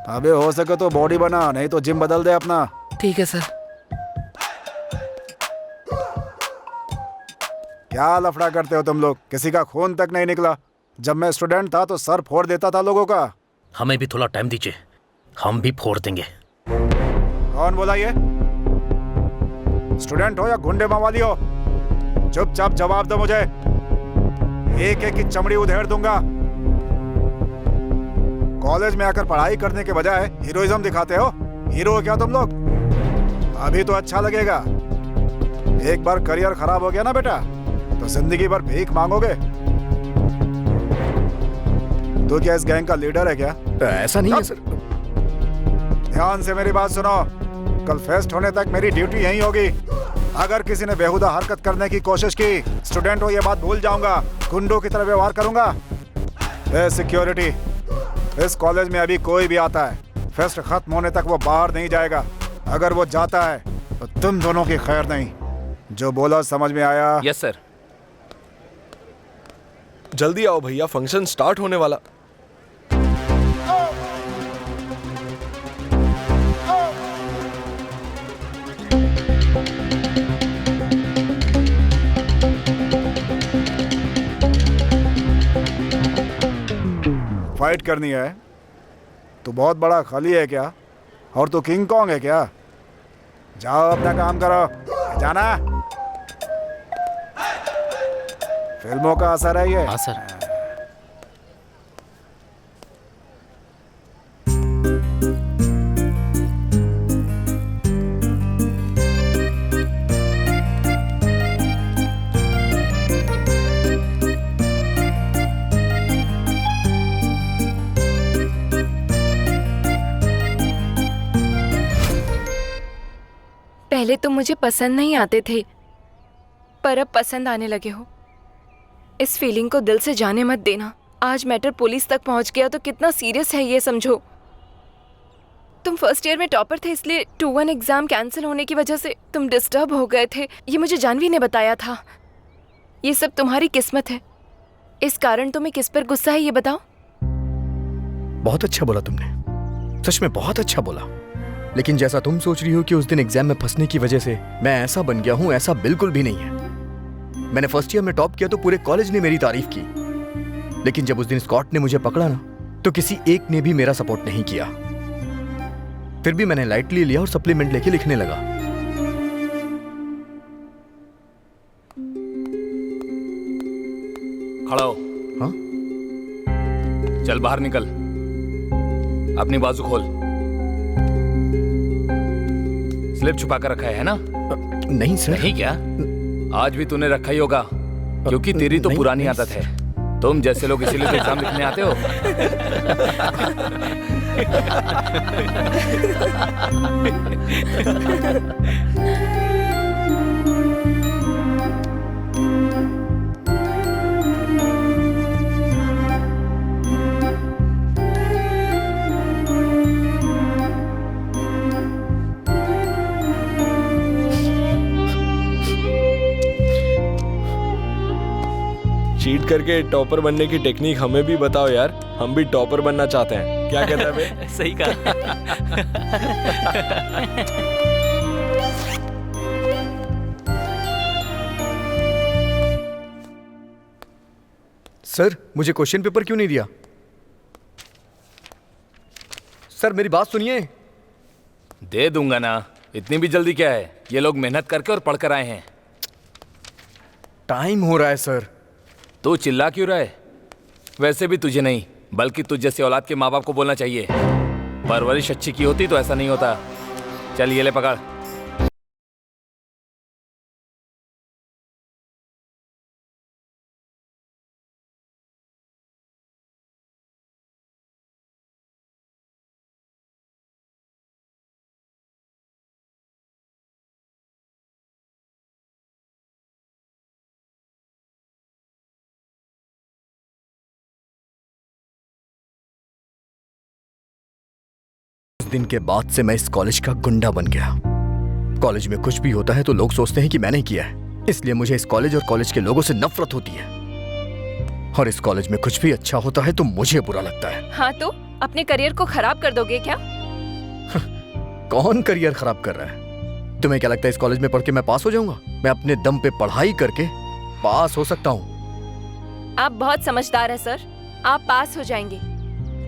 अबे हो सके तो बॉडी बना, नहीं तो जिम बदल दे अपना। ठीक है सर। क्या लफड़ा करते हो तुम लोग? किसी का खून तक नहीं निकला। जब मैं स्टूडेंट था तो सर फोड़ देता था लोगों का। हमें भी थोड़ा टाइम दीजिए, हम भी फोड़ देंगे। कौन बोला ये? स्टूडेंट हो या गुंडे मावाली हो? चुपचाप जवाब दो मुझे, एक एक की चमड़ी उधेड़ दूंगा। कॉलेज में आकर पढ़ाई करने के बजाय हीरोइज्म दिखाते हो। हीरो हो क्या तुम लोग? अभी तो अच्छा लगेगा, एक बार करियर खराब हो गया ना बेटा तो जिंदगी भर भीख मांगोगे। तो क्या इस गैंग का लीडर है क्या? ऐसा नहीं है सर। ध्यान से मेरी बात सुनो, कल फेस्ट होने तक मेरी ड्यूटी यही होगी। अगर किसी ने बेहुदा हरकत करने की कोशिश की, स्टूडेंट हो ये बात भूल जाऊंगा, गुंडों की तरह व्यवहार करूंगा। ए सिक्योरिटी, इस कॉलेज में अभी कोई भी आता है, फेस्ट खत्म होने तक वो बाहर नहीं जाएगा। अगर वो जाता है तो तुम दोनों की खैर नहीं। जो बोला समझ में आया? Yes sir. जल्दी आओ भैया, फंक्शन स्टार्ट होने वाला। फाइट करनी है? तू बहुत बड़ा खाली है क्या? और तू किंग कॉन्ग है क्या? जाओ अपना काम करो, जाना। फिल्मों का असर है ये। हाँ सर। पहले तो मुझे पसंद नहीं आते थे, पर अब पसंद आने लगे हो। इस फीलिंग को दिल से जाने मत देना। आज मैटर पुलिस तक पहुंच गया तो कितना सीरियस है ये समझो। तुम फर्स्ट ईयर में टॉपर थे, इसलिए 2-1 एग्जाम कैंसिल होने की वजह से तुम डिस्टर्ब हो गए थे। ये मुझे जानवी ने बताया था। ये सब तुम्हारी किस्मत है। इस कारण तुम्हें किस पर गुस्सा है ये बताओ। बहुत अच्छा बोला तुमने, सच में बहुत अच्छा बोला। लेकिन जैसा तुम सोच रही हो कि उस दिन एग्जाम में फंसने की वजह से मैं ऐसा बन गया हूं, ऐसा बिल्कुल भी नहीं है। मैंने फर्स्ट ईयर में टॉप किया तो पूरे कॉलेज ने मेरी तारीफ की, लेकिन जब उस दिन स्कॉट ने मुझे पकड़ा ना, तो किसी एक ने भी मेरा सपोर्ट नहीं किया। फिर भी मैंने लाइटली लिया और सप्लीमेंट लेके लिखने लगा। खड़ा हो। हाँ? चल बाहर निकल, अपनी बाजू खोल। स्लिप छुपा कर रखा है ना? नहीं सर। नहीं क्या? आज भी तूने रखा ही होगा, क्योंकि तेरी तो पुरानी आदत है। तुम जैसे लोग इसीलिए तो एग्जाम लिखने आते हो। चीट करके टॉपर बनने की टेक्निक हमें भी बताओ यार, हम भी टॉपर बनना चाहते हैं। क्या कहता है बे? सही कहा। सर, मुझे क्वेश्चन पेपर क्यों नहीं दिया? सर मेरी बात सुनिए। दे दूंगा ना, इतनी भी जल्दी क्या है? ये लोग मेहनत करके और पढ़कर आए हैं। टाइम हो रहा है सर। तू चिल्ला क्यों रहा है? वैसे भी तुझे नहीं, बल्कि तुझ जैसे औलाद के माँ बाप को बोलना चाहिए। परवरिश अच्छी की होती तो ऐसा नहीं होता। चल ये ले पकड़। दिन के बाद से मैं इस कॉलेज का गुंडा बन गया। कॉलेज में कुछ भी होता है तो लोग सोचते हैं कि मैंने किया है, इसलिए मुझे इस कॉलेज और कॉलेज के लोगों से नफरत होती है। और इस कॉलेज में कुछ भी अच्छा होता है तो मुझे बुरा लगता है। हाँ तो अपने करियर को खराब कर दोगे क्या? कौन करियर खराब कर रहा है? तुम्हें क्या लगता है इस कॉलेज में पढ़ के मैं पास हो जाऊंगा? मैं अपने दम पे पढ़ाई करके पास हो सकता हूँ। आप बहुत समझदार है सर, आप पास हो जाएंगे।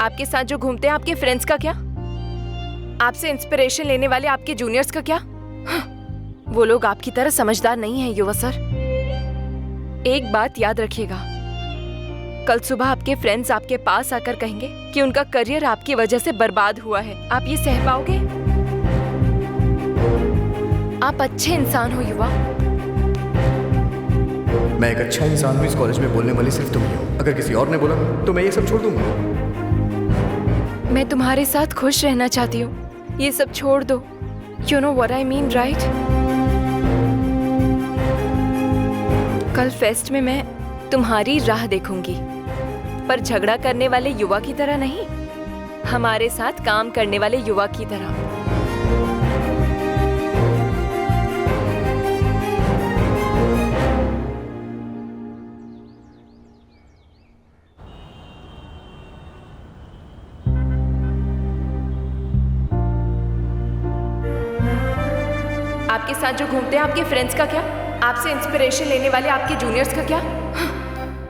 आपके साथ जो घूमते हैं आपके फ्रेंड्स का क्या? आपसे इंस्पिरेशन लेने वाले आपके जूनियर्स का क्या? वो लोग आपकी तरह समझदार नहीं हैं युवा सर। एक बात याद रखिएगा, कल सुबह आपके फ्रेंड्स आपके पास आकर कहेंगे कि उनका करियर आपकी वजह से बर्बाद हुआ है। आप ये सह पाओगे? आप अच्छे इंसान हो युवा। मैं एक अच्छा इंसान हूँ, इस कॉलेज में बोलने वाली सिर्फ तुम ही हो। अगर किसी और ने बोला तो मैं ये सब छोड़ दूंगा। मैं तुम्हारे साथ खुश रहना चाहती हूँ, ये सब छोड़ दो। You know what I mean, right? कल फेस्ट में मैं तुम्हारी राह देखूंगी, पर झगड़ा करने वाले युवा की तरह नहीं, हमारे साथ काम करने वाले युवा की तरह। आपके साथ जो घूमते हैं आपके फ्रेंड्स का क्या? आपसे इंस्पिरेशन लेने वाले आपके जूनियर्स का क्या?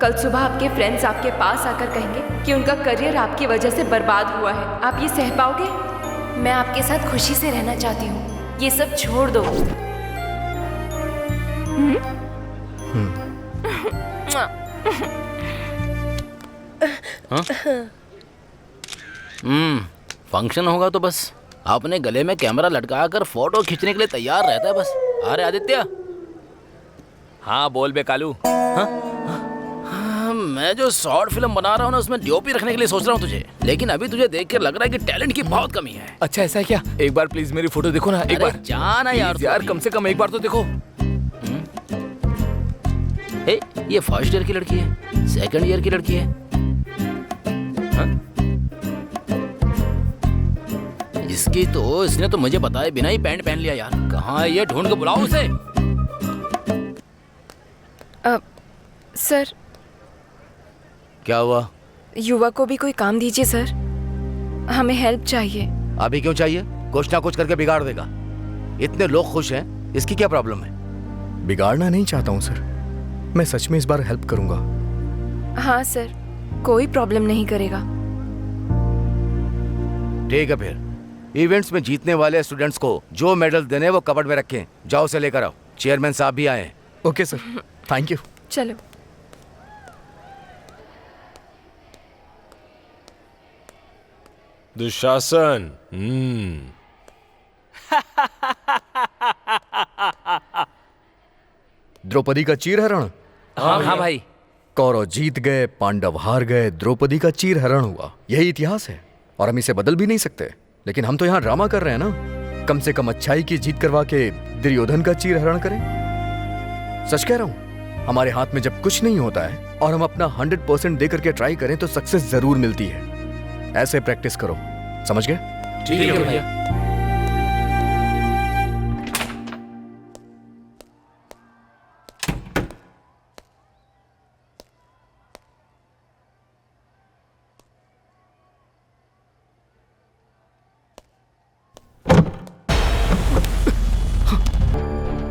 कल सुबह आपके फ्रेंड्स आपके पास आकर कहेंगे कि उनका करियर आपकी वजह से बर्बाद हुआ है। आप ये सह पाओगे? मैं आपके साथ खुशी से रहना चाहती हूँ, ये सब छोड़ दो। फंक्शन होगा तो बस अपने गले में कैमरा लटका कर फोटो खींचने के लिए तैयार रहता है बस। अरे आदित्य। हाँ बोल बे कालू। मैं जो शॉर्ट फिल्म बना रहा हूँ ना, उसमें डीओपी रखने के लिए सोच रहा हूँ तुझे, लेकिन अभी तुझे देख कर लग रहा है कि टैलेंट की बहुत कमी है। अच्छा ऐसा है क्या? एक बार प्लीज मेरी फोटो देखो ना, एक बार जाना यार। यार कम से कम एक बार तो देखो। ये फर्स्ट ईयर की लड़की है, सेकंड ईयर की लड़की है। इसने तो मुझे बताए बिना ही पैंट पहन लिया यार। कहाँ है ये? ढूंढ के बुलाओ उसे। सर। क्या हुआ? युवा को भी कोई काम दीजिए सर, हमें हेल्प चाहिए। अभी क्यों चाहिए? कुछ ना कुछ करके बिगाड़ देगा। इतने लोग खुश हैं, इसकी क्या प्रॉब्लम है? बिगाड़ना नहीं चाहता हूँ सर, मैं सच में इस बार हेल्प करूंगा। हाँ सर, कोई प्रॉब्लम नहीं करेगा। ठीक है फिर इवेंट्स में जीतने वाले स्टूडेंट्स को जो मेडल देने वो कबर्ड में रखें। जाओ उसे लेकर आओ। चेयरमैन साहब भी आए। Okay sir, thank you. चलो। दुशासन। द्रौपदी का चीरहरण। हाँ भाई। कौरव जीत गए, पांडव हार गए, द्रौपदी का चीरहरण हुआ। यही इतिहास है और हम इसे बदल भी नहीं सकते। लेकिन हम तो यहाँ ड्रामा कर रहे हैं ना, कम से कम अच्छाई की जीत करवा के दुर्योधन का चीरहरण करें। सच कह रहा हूँ, हमारे हाथ में जब कुछ नहीं होता है और हम अपना 100% दे करके ट्राई करें तो सक्सेस जरूर मिलती है। ऐसे प्रैक्टिस करो, समझ गए? ठीक है भैया।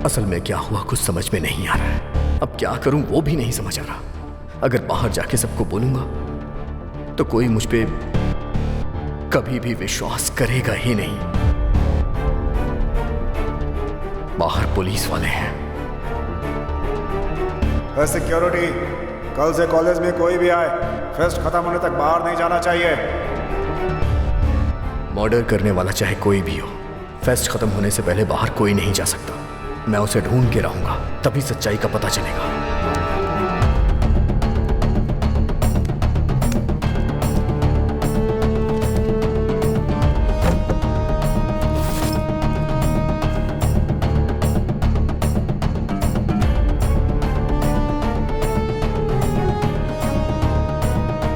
असल में क्या हुआ कुछ समझ में नहीं आ रहा है। अब क्या करूं वो भी नहीं समझ आ रहा। अगर बाहर जाके सबको बोलूंगा तो कोई मुझ पे कभी भी विश्वास करेगा ही नहीं। बाहर पुलिस वाले हैं। सिक्योरिटी, कल से कॉलेज में कोई भी आए फेस्ट खत्म होने तक बाहर नहीं जाना चाहिए। मर्डर करने वाला चाहे कोई भी हो, फेस्ट खत्म होने से पहले बाहर कोई नहीं जा सकता। मैं उसे ढूंढ के रहूंगा, तभी सच्चाई का पता चलेगा।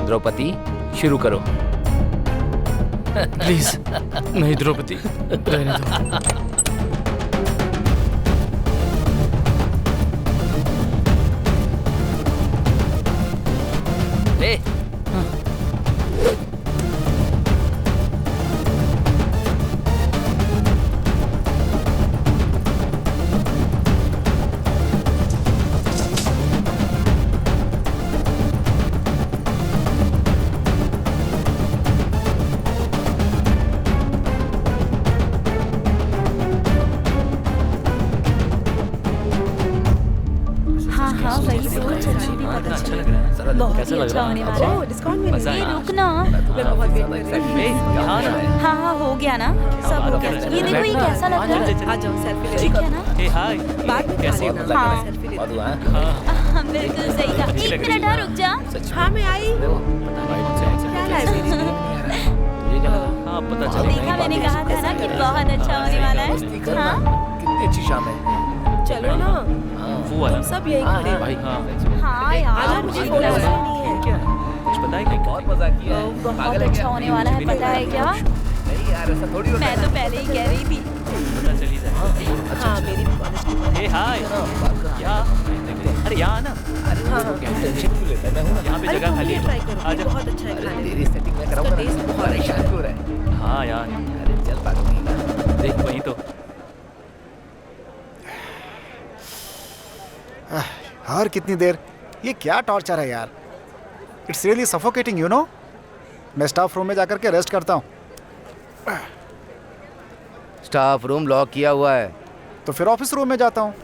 द्रौपदी शुरू करो। प्लीज नहीं द्रौपदी, रहने दो। कैसा लग रहा है? डिस्काउंट में रुकना। हाँ हो गया ना, सब हो गया। ये देखो ये कैसा लग रहा है? आ जाओ सेल्फी ले। ठीक है ना? हाय कैसे हो? हाँ बिल्कुल सही कहा। एक मिनट हाँ रुक जा। हाँ मैं आई। क्या लाए? हाँ पता चलेगा। देखा, मैंने कहा था ना कि बहुत अच्छा होने वाला है। हाँ कितनी अच्छी शाम है। चलो ना, वो वाला तुम सब यही खड़े हो। भाई हाँ हाँ यार, आना, मुझे मुझे थोड़ा लगा सा नहीं है। क्या कुछ पता है क्या? बहुत मजा किया है। बहुत अच्छा होने वाला है, पता है क्या? नहीं यार ऐसा थोड़ी होता मैं तो पहले ही कह रही थी। पता चली जाए। हाँ, मेरी भी कॉलेज की बात। हे हाय, यहाँ अरे यहाँ ना, हाँ, टेंशन क्यों लेता है? मैं हूं ना। यहाँ पे अरे जगह तुम खाली ये है। ट्राई करो, आ ये जा। बहुत अच्छा है अरे खाने तेरी में। सेटिंग मैं कराऊंगा इसका टेस्ट ना। बहुत परेशान क्यों हो रहा है? हाँ यार, अरे चल पागल। देख वही तो। हर कितनी देर, ये क्या टॉर्चर है यार। It's really suffocating you know. मैं स्टाफ रूम में जाकर के रेस्ट करता हूँ। स्टाफ रूम लॉक किया हुआ है। तो फिर ऑफिस रूम में जाता हूँ।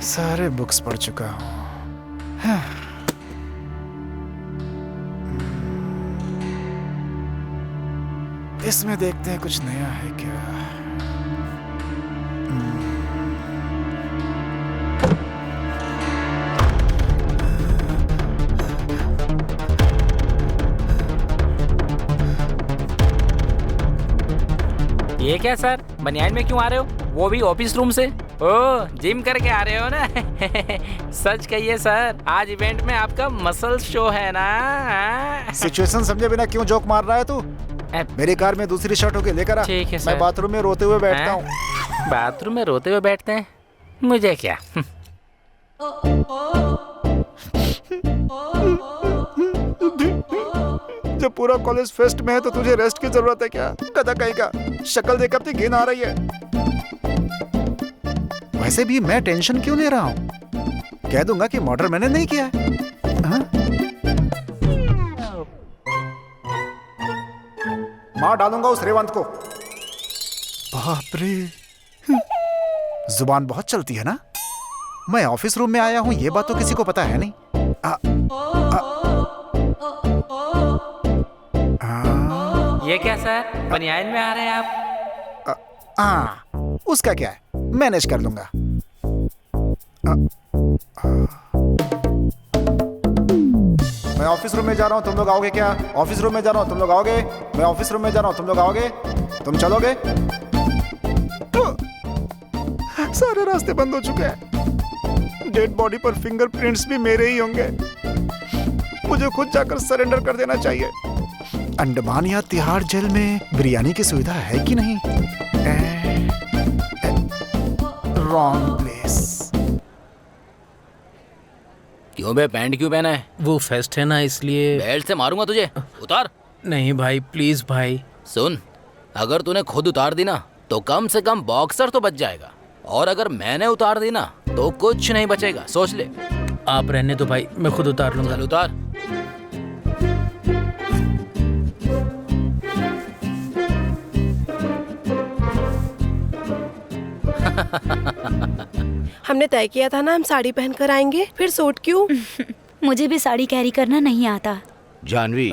सारे बुक्स पढ़ चुका हूँ। इसमें देखते हैं कुछ नया है क्या। ये क्या सर, बनियान में क्यों आ रहे हो? वो भी ऑफिस रूम से? ओह, जिम करके आ रहे हो ना? सच कहिए सर, आज इवेंट में आपका मसल शो है ना? सिचुएशन समझे बिना क्यों जोक मार रहा है तू? मेरी कार में दूसरी शर्ट होके लेकर आ। ठीक है सर। मैं बाथरूम में रोते हुए बैठता हैं? हूँ। बाथरूम में रोते हुए बैठते हैं? मुझे क्या? जब पूरा कॉलेज फेस्ट में है तो तुझे रेस्ट की जरूरत है क्या? गधा कहीं का, शक्ल देख अपनी घिन आ रही है। वैसे भी मैं टेंशन क्यों ले रहा हूँ? कह दूंगा कि मर्डर मैंने नहीं किया है। हाँ? मार डालूंगा उस रेवंत को। बाप रे, जुबान बहुत चलती है ना। मैं ऑफिस रूम में आया हूँ ये बात तो किसी को पता है नहीं। ये क्या सर, बनियान में आ रहे हैं आप? उसका क्या है, मैनेज कर लूंगा। मैं ऑफिस रूम में जा रहा हूँ, तुम लोग आओगे क्या? ऑफिस रूम में जा रहा हूँ, तुम लोग आओगे? मैं ऑफिस रूम में जा रहा हूँ, तुम लोग आओगे? तुम चलोगे? सारे रास्ते बंद हो चुके हैं। डेड बॉडी पर फिंगरप्रिंट्स भी मेरे ही होंगे। मुझे खुद जाकर सरेंडर कर देना चाहिए। अंडमान या तिहाड़ जेल में बिरयानी की सुविधा है कि नहीं? Wrong place. क्यों बे, पैंट क्यों पहना है? वो फेस्ट है ना इसलिए। बेल्ट से मारूंगा तुझे, उतार। नहीं भाई, प्लीज भाई। सुन, अगर तूने खुद उतार दी ना तो कम से कम बॉक्सर तो बच जाएगा, और अगर मैंने उतार दी ना तो कुछ नहीं बचेगा, सोच ले। आप रहने दो भाई, मैं खुद उतार लूंगा। चल उतार। हमने तय किया था ना हम साड़ी पहनकर आएंगे, फिर सूट क्यों? मुझे भी साड़ी कैरी करना नहीं आता। जानवी,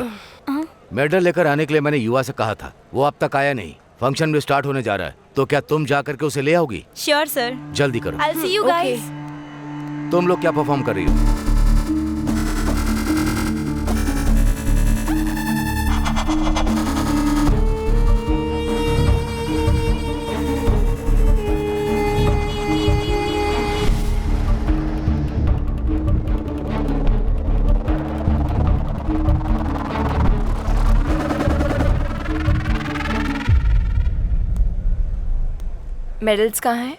मेडल लेकर आने के लिए मैंने युवा से कहा था, वो अब तक आया नहीं। फंक्शन भी स्टार्ट होने जा रहा है, तो क्या तुम जा करके उसे ले आओगी? Sure sir. जल्दी करो। I'll see you guys. तुम लोग क्या परफॉर्म कर रही हो? मेडल्स कहाँ हैं?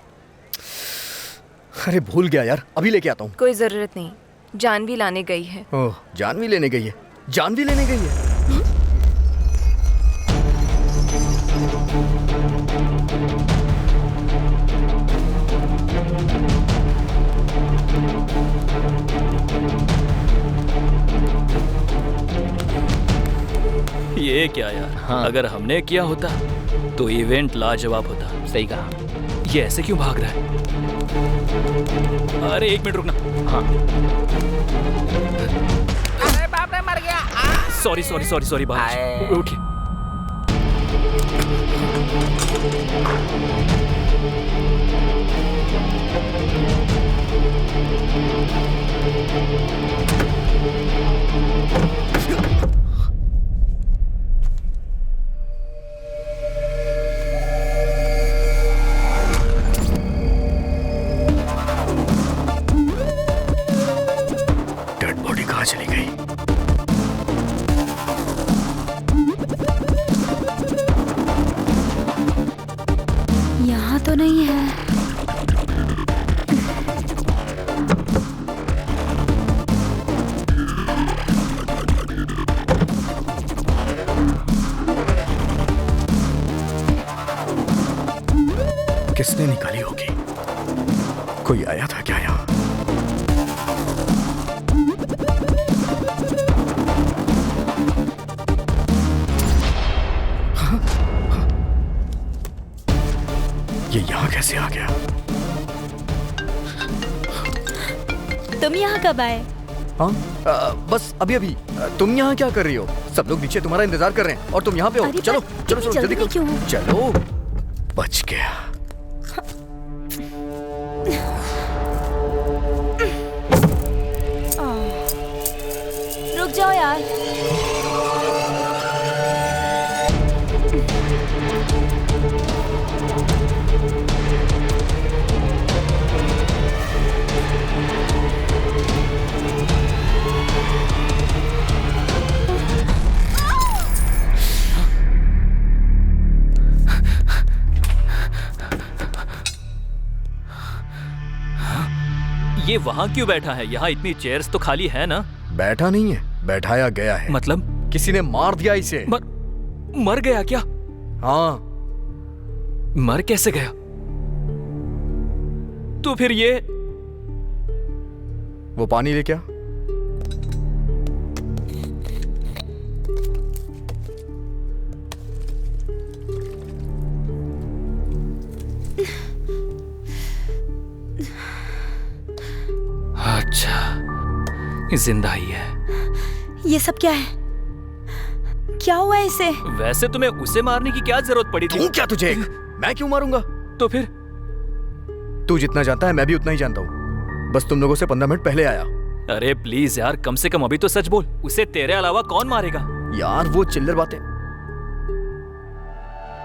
अरे भूल गया यार, अभी लेके आता हूँ। कोई जरूरत नहीं, जानवी लाने गई है। ओह, जानवी लेने गई है? जानवी लेने गई है? हाँ। अगर हमने किया होता तो इवेंट लाजवाब होता। सही कहा। ये ऐसे क्यों भाग रहा है? अरे 1 मिनट रुकना। हाँ। अरे बाप रे, मर गया। सॉरी सॉरी सॉरी सॉरी बारिश। उठिए। डेड बॉडी कहाँ चली गई? यहाँ तो नहीं है। किसने निकाली होगी? कोई आया था क्या यहाँ? ये यहाँ कैसे आ गया? तुम यहाँ कब आए? हाँ बस अभी अभी। तुम यहाँ क्या कर रही हो? सब लोग नीचे तुम्हारा इंतजार कर रहे हैं और तुम यहाँ पे हो। अरे चलो पर चलो इतनी चलो जल्दी जल्दी क्यों करो। हो? चलो, बच गया। रुक जाओ यार। ये वहाँ क्यों बैठा है? यहाँ इतनी चेयर्स तो खाली है ना? बैठा नहीं है, बैठाया गया है। मतलब किसी ने मार दिया इसे। मर गया क्या? हाँ। मर कैसे गया? तो फिर ये वो पानी ले क्या? अच्छा, जिंदा ही है। ये सब क्या है? क्या हुआ है इसे? वैसे तुम्हें उसे मारने की क्या जरूरत पड़ी थी? तू क्या तुझे? मैं क्यों मारूंगा? तो फिर? तू जितना जानता है मैं भी उतना ही जानता हूँ। बस तुम लोगों से 15 मिनट पहले आया। अरे प्लीज यार, कम से कम अभी तो सच बोल। उसे तेरे अलावा कौन मारेगा? यार वो चिल्लर बातें।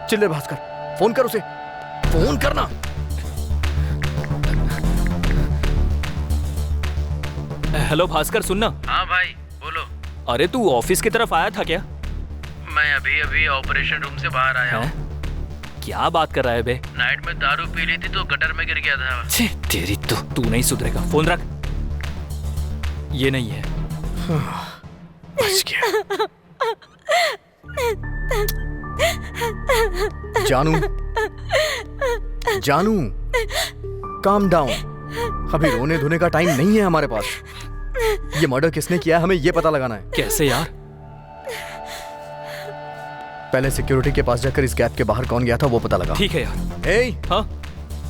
चिल्लर भास्कर, फोन कर उसे। फोन करना। हेलो भास्कर, सुनना। हाँ भाई बोलो। अरे तू ऑफिस की तरफ आया था क्या? मैं अभी अभी ऑपरेशन रूम से बाहर आया हूँ। क्या बात कर रहा है बे? नाइट में दारू पी ली थी तो गटर में गिर गया था। छे, तेरी तो तू नहीं सुधरेगा। फोन रख। ये नहीं है। बच गया। जानू, जानू, काम डाउन। अभी रोने धोने का टाइम नहीं है हमारे पास। ये मर्डर किसने किया हमें ये पता लगाना है। कैसे यार? पहले सिक्योरिटी के पास जाकर इस गैप के बाहर कौन गया था वो पता लगा। ठीक है यार। ए, हाँ?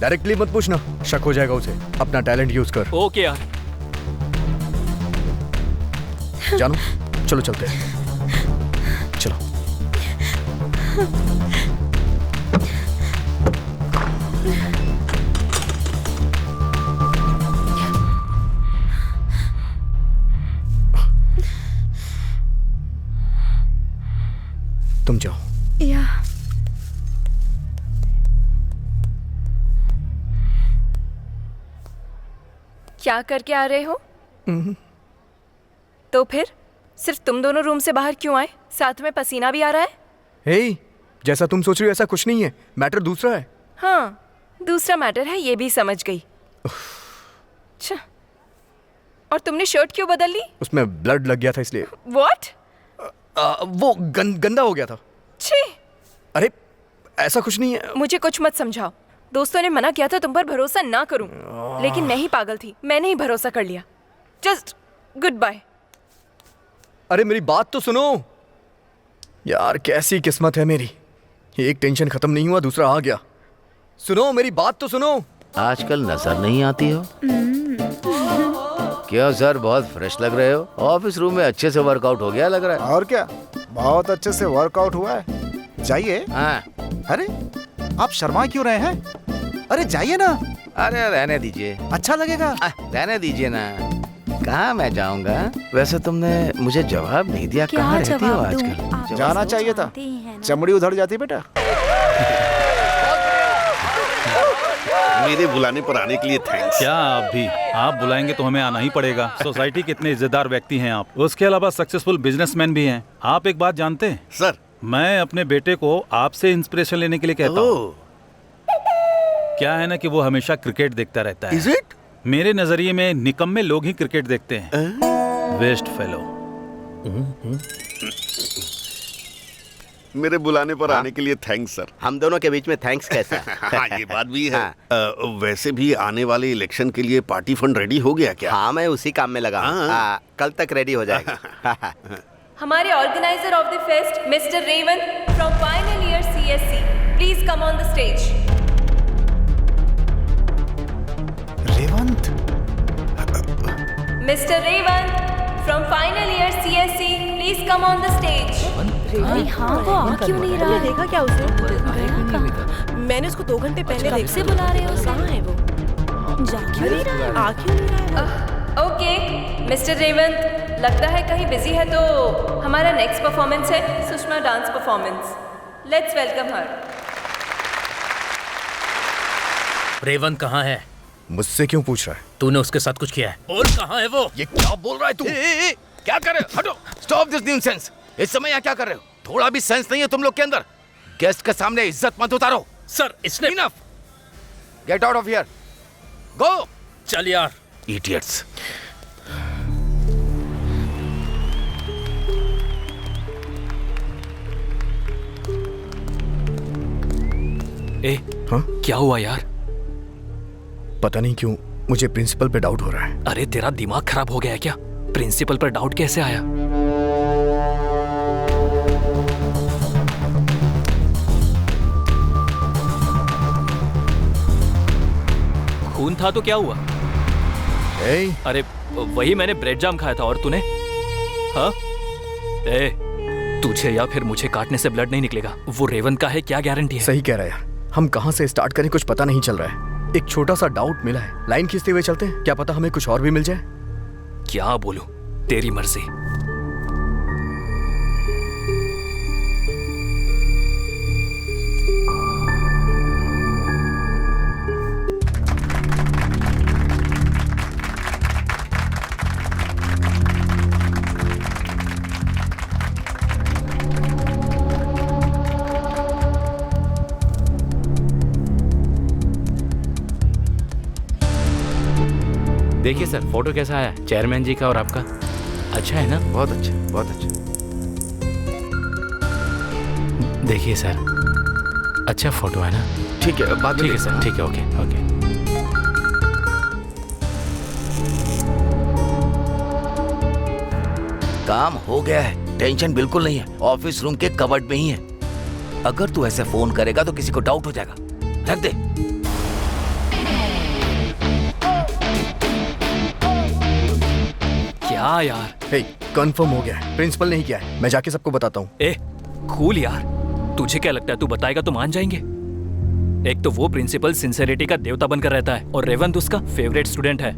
डायरेक्टली मत पूछना, शक हो जाएगा उसे। अपना टैलेंट यूज कर। ओके यार। जानू, चलो चलते हैं। चलो। तुम जाओ। या क्या करके आ रहे हो? तो फिर सिर्फ तुम दोनों रूम से बाहर क्यों आए? साथ में पसीना भी आ रहा है। हे, जैसा तुम सोच रही हो ऐसा कुछ नहीं है। मैटर दूसरा है। हाँ, दूसरा मैटर है, ये भी समझ गई। अच्छा, और तुमने शर्ट क्यों बदल ली? उसमें ब्लड लग गया था इसलिए। व्हाट? वो गंदा हो गया था। छी! अरे ऐसा कुछ नहीं है। मुझे कुछ मत समझाओ। दोस्तों ने मना किया था तुम पर भरोसा ना करूं, लेकिन मैं ही पागल थी। मैंने ही भरोसा कर लिया। Just goodbye. अरे मेरी बात तो सुनो। यार कैसी किस्मत है मेरी, एक टेंशन खत्म नहीं हुआ दूसरा आ गया। सुनो मेरी बात तो सुनो। आजकल नजर नहीं आती हो क्या सर? बहुत फ्रेश लग रहे हो। ऑफिस रूम में अच्छे से वर्कआउट हो गया लग रहा है। और क्या, बहुत अच्छे से वर्कआउट हुआ है। जाइए। हाँ। अरे आप शर्मा क्यों रहे हैं? अरे जाइए ना। अरे रहने दीजिए, अच्छा लगेगा। रहने दीजिए ना। कहाँ मैं जाऊंगा? वैसे तुमने मुझे जवाब नहीं दिया, कहाँ रहती हो आजकल? जाना चाहिए था, चमड़ी उधड़ जाती बेटा। मेरे बुलाने पर आने के लिए थैंक्स। क्या आप भी? आप बुलाएंगे तो हमें आना ही पड़ेगा। सोसाइटी के इतने इज्जतदार व्यक्ति हैं आप, उसके अलावा सक्सेसफुल बिजनेसमैन भी हैं। आप एक बात जानते हैं सर? मैं अपने बेटे को आपसे इंस्पिरेशन लेने के लिए कहता हूँ। क्या है ना कि वो हमेशा क्रिकेट देखता रहता है। Is it? मेरे नजरिए में निकम्मे लोग ही क्रिकेट देखते हैं। Waste fellow. मेरे बुलाने पर आने के लिए थैंक्स सर। हम दोनों के बीच में थैंक्स कैसा? हाँ ये बात भी है। वैसे भी आने वाले इलेक्शन के लिए पार्टी फंड रेडी हो गया क्या? हाँ मैं उसी काम में लगा हूँ। कल तक रेडी हो जाएगा। हमारे organiser of the fest mister Revanth from final year CSC, please come on the stage. Revanth? Mister Revanth from final year CSC, please come on the stage. हाँ वो आ क्यों नहीं रहा? देखा क्या उसे? मैंने उसको 2 घंटे पहले देखा। से बुला रहे हो? कहाँ है वो? जा क्यों नहीं रहा? आ क्यों नहीं रहा है? ओके मिस्टर रेवंत, लगता है कहीं बिजी है, तो हमारा नेक्स्ट परफॉर्मेंस है Sushma dance performance. Let's welcome हर। रेवंत कहाँ है? मुझसे क्यों पूछ रहा है? तूने उसके साथ कुछ किया है? बोल कहाँ है वो? ये क्या बोल रहा है तू? क्या कर रहे हो? हटो, स्टॉप दिस न्यूसेंस। इस समय यहाँ क्या कर रहे हो? थोड़ा भी सेंस नहीं है तुम लोग के अंदर। गेस्ट के सामने इज्जत मत उतारो। सर इसने enough, get out of here, go. चल यार, इडियट्स। हाँ? क्या हुआ यार? पता नहीं क्यों मुझे प्रिंसिपल पे डाउट हो रहा है। अरे तेरा दिमाग खराब हो गया है क्या? प्रिंसिपल पर डाउट कैसे आया? खून था तो क्या हुआ? अरे वही मैंने ब्रेड जाम खाया था। और तूने? हाँ? तुझे या फिर मुझे काटने से ब्लड नहीं निकलेगा। वो रेवंत का है, क्या गारंटी है? सही कह रहा है यार, हम कहाँ से स्टार्ट करें कुछ पता नहीं चल रहा है। एक छोटा सा डाउट मिला है, लाइन खींचते हुए चलते हैं, क्या पता हमें कुछ और भी मिल जाए। क्या बोलूं, तेरी मर्जी। देखिए सर, फोटो कैसा आया चेयरमैन जी का और आपका? अच्छा है ना? बहुत अच्छा, बहुत अच्छा। देखिए सर, अच्छा फोटो है ना? ठीक है, बात ठीक है सर, ठीक है, ओके ओके। काम हो गया है, टेंशन बिल्कुल नहीं है। ऑफिस रूम के कबर्ड में ही है। अगर तू ऐसे फोन करेगा तो किसी को डाउट हो जाएगा। रख दे। क्या यार? कंफर्म हो गया है, प्रिंसिपल ने ही किया है। मैं जाके सबको बताता हूँ। कूल यार, तुझे क्या लगता है तू बताएगा तो मान जाएंगे? एक तो वो प्रिंसिपल सिंसेरिटी का देवता बनकर रहता है और रेवंत उसका फेवरेट स्टूडेंट है।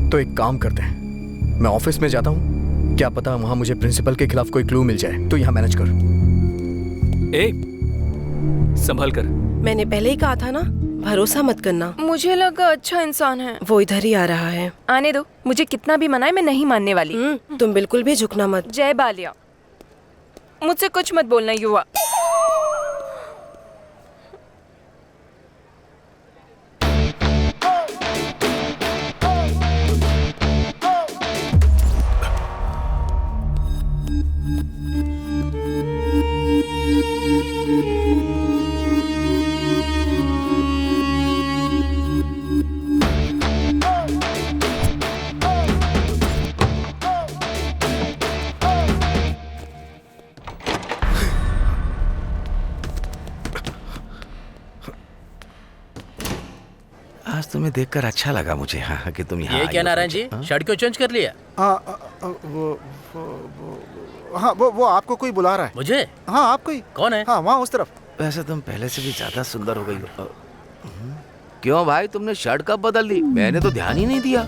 तो एक काम करते हैं, मैं ऑफिस में जाता हूँ, क्या पता वहां मुझे प्रिंसिपल के खिलाफ कोई क्लू मिल जाए। तो यहाँ मैनेज कर। संभल कर। मैंने पहले ही कहा था ना, भरोसा मत करना। मुझे लगा अच्छा इंसान है। वो इधर ही आ रहा है। आने दो, मुझे कितना भी मनाए मैं नहीं मानने वाली। तुम बिल्कुल भी झुकना मत। जय बालिया, मुझसे कुछ मत बोलना युवा। आज तुम्हें देखकर अच्छा लगा मुझे, हाँ, कि तुम यहाँ ये आई क्या हो। नारायण जी, शर्ट क्यों चेंज कर लिया? वो आपको कोई बुला रहा है। मुझे? हाँ आपको ही। कौन है? हाँ वहाँ उस तरफ। वैसे तुम पहले से भी ज्यादा सुंदर हो गई हो। क्यों भाई, तुमने शर्ट कब बदल दी? मैंने तो ध्यान ही नहीं दिया।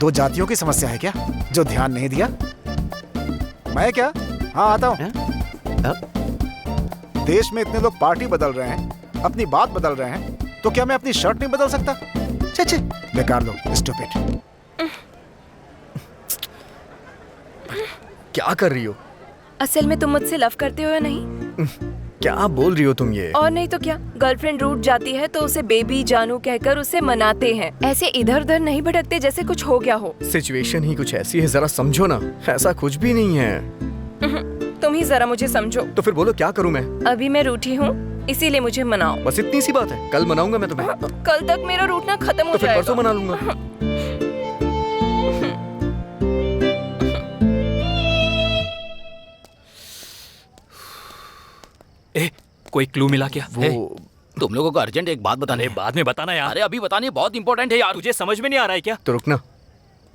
दो जातियों की समस्या है क्या जो ध्यान नहीं दिया? मैं क्या? हाँ आता हूँ। देश में इतने लोग पार्टी बदल रहे हैं, अपनी बात बदल रहे हैं, तो क्या मैं अपनी शर्ट नहीं बदल सकता? छे बेकार लोग, स्टूपिड। क्या कर रही हो? असल में तुम मुझसे लव करते हो या नहीं? क्या बोल रही हो तुम ये? और नहीं तो क्या, गर्लफ्रेंड रूठ जाती है तो उसे बेबी जानू कहकर उसे मनाते हैं। ऐसे इधर उधर नहीं भटकते जैसे कुछ हो गया हो। सिचुएशन ही कुछ ऐसी है, जरा समझो ना। ऐसा कुछ भी नहीं है। तुम ही जरा मुझे समझो। तो फिर बोलो क्या करूं मैं? अभी मैं रूठी हूँ, इसीलिए मुझे मनाओ। बस इतनी सी बात है। कल मनाऊंगा मैं तुम्हें। कल तक मेरा रूठना खत्म हो तो फिर जाएगा। परसों मना लूंगा। कोई क्लू मिला क्या? तुम लोगों को अर्जेंट एक बात बतानी है। बाद में बताना यार। अरे अभी बतानी है, बहुत इंपॉर्टेंट है यार। तुझे समझ में नहीं आ रहा है क्या? तो रुकना,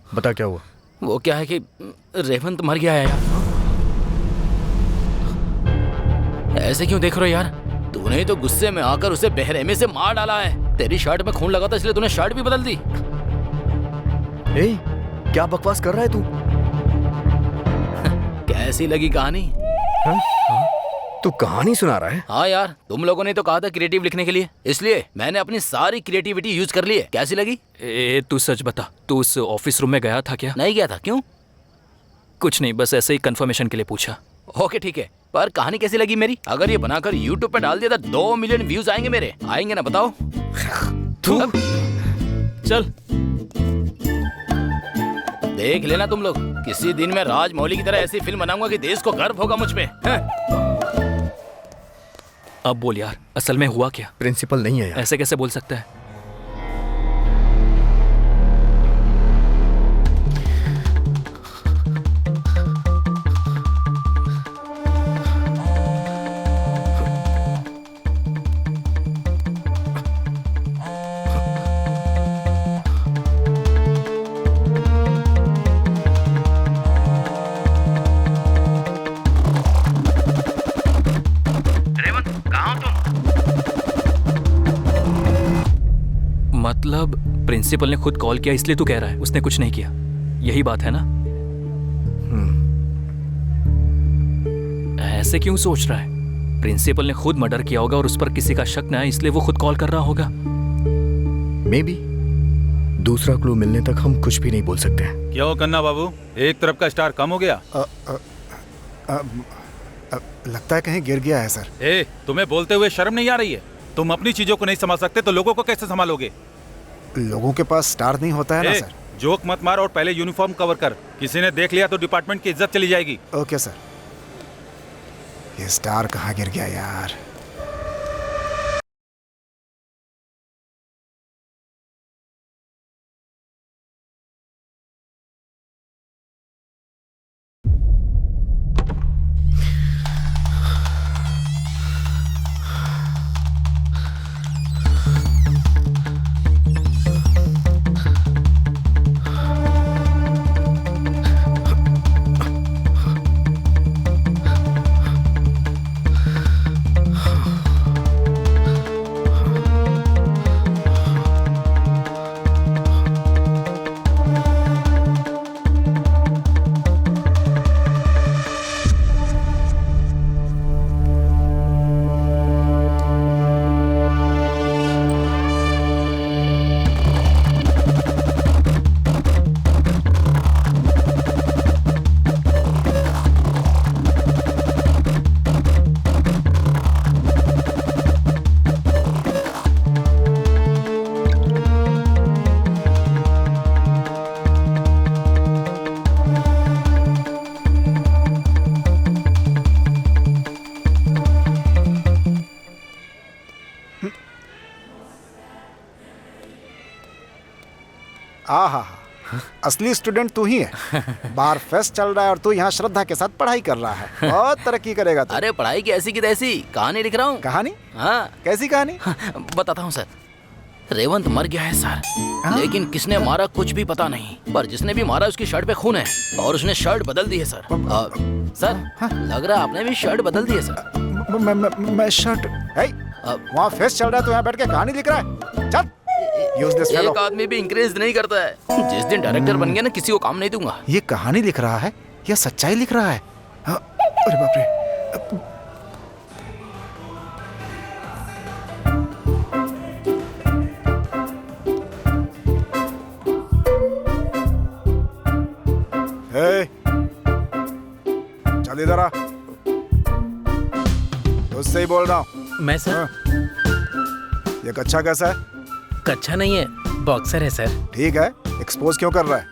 बता क्या हुआ? वो क्या है कि रेवंत मर गया है यार। ऐसे क्यों देख रहे हो यार? तूने ही तो गुस्से में आकर उसे बेरहमी से मार डाला है। तेरी शर्ट में खून लगा था इसलिए तूने शर्ट भी बदल दी। क्या बकवास कर रहा है तू? कैसी लगी कहानी? तू कहानी सुना रहा है? हाँ यार, तुम लोगों ने तो कहा था क्रिएटिव लिखने के लिए, इसलिए मैंने अपनी सारी क्रिएटिविटी यूज कर ली है। कैसी लगी? तू सच बता, तू उस ऑफिस रूम में गया था क्या? नहीं गया था। क्यों? कुछ नहीं, बस ऐसे ही कंफर्मेशन के लिए पूछा। ओके ठीक है, पर कहानी कैसी लगी मेरी? अगर ये बनाकर YouTube पे डाल दिया तो 2 मिलियन व्यूज आएंगे मेरे। आएंगे ना बताओ? चल देख लेना तुम लोग, किसी दिन मैं राजमौली की तरह ऐसी फिल्म बनाऊंगा कि देश को गर्व होगा मुझ पे। अब बोल यार, असल में हुआ क्या? प्रिंसिपल नहीं है यार। ऐसे कैसे बोल सकता है? मतलब प्रिंसिपल ने खुद कॉल किया इसलिए तू कह रहा है उसने कुछ नहीं किया, यही बात है ना? ऐसे क्यों सोच रहा है? प्रिंसिपल ने खुद मर्डर किया होगा और उस पर किसी का शक न आए इसलिए वो खुद कॉल कर रहा होगा। मे बी दूसरा क्लू मिलने तक हम कुछ भी नहीं बोल सकते हैं। क्या हो कन्ना बाबू, एक तरफ का स्टार कम हो गया? लगता है कहीं गिर गया है सर। तुम्हें बोलते हुए शर्म नहीं आ रही है? तुम अपनी चीजों को नहीं समझ सकते तो लोगों को कैसे संभालोगे? लोगों के पास स्टार नहीं होता है ना सर। जोक मत मार और पहले यूनिफॉर्म कवर कर। किसी ने देख लिया तो डिपार्टमेंट की इज्जत चली जाएगी। Okay sir. ये स्टार कहाँ गिर गया यार? असली स्टूडेंट तू ही है। बाहर फेस्ट चल रहा है और तू यहाँ श्रद्धा के साथ पढ़ाई कर रहा है। बहुत तरक्की करेगा तू। अरे पढ़ाई की ऐसी की तैसी कहानी लिख रहा हूँ। कहानी? हाँ। कैसी कहानी? बताता हूँ सर। रेवंत मर गया है सर, लेकिन किसने मारा कुछ भी पता नहीं। पर जिसने भी मारा उसकी शर्ट पे खून है और उसने शर्ट बदल दी है सर। सर लग रहा है आपने भी शर्ट बदल दी है सर। मैं शर्ट वहाँ फेस्ट चल रहा है तो यहाँ बैठ के कहानी लिख रहा है। चल यूजलेस फेलो। एक आदमी भी इंकरेज नहीं करता है। जिस दिन डायरेक्टर बन गया ना किसी को काम नहीं दूंगा। ये कहानी लिख रहा है या सच्चाई लिख रहा है? अरे बाप रे। चल इधर आ, उससे ही बोल रहा हूँ मैं सर। ये कच्चा कैसा है? कच्चा नहीं है, बॉक्सर है सर। ठीक है, एक्सपोज क्यों कर रहा है?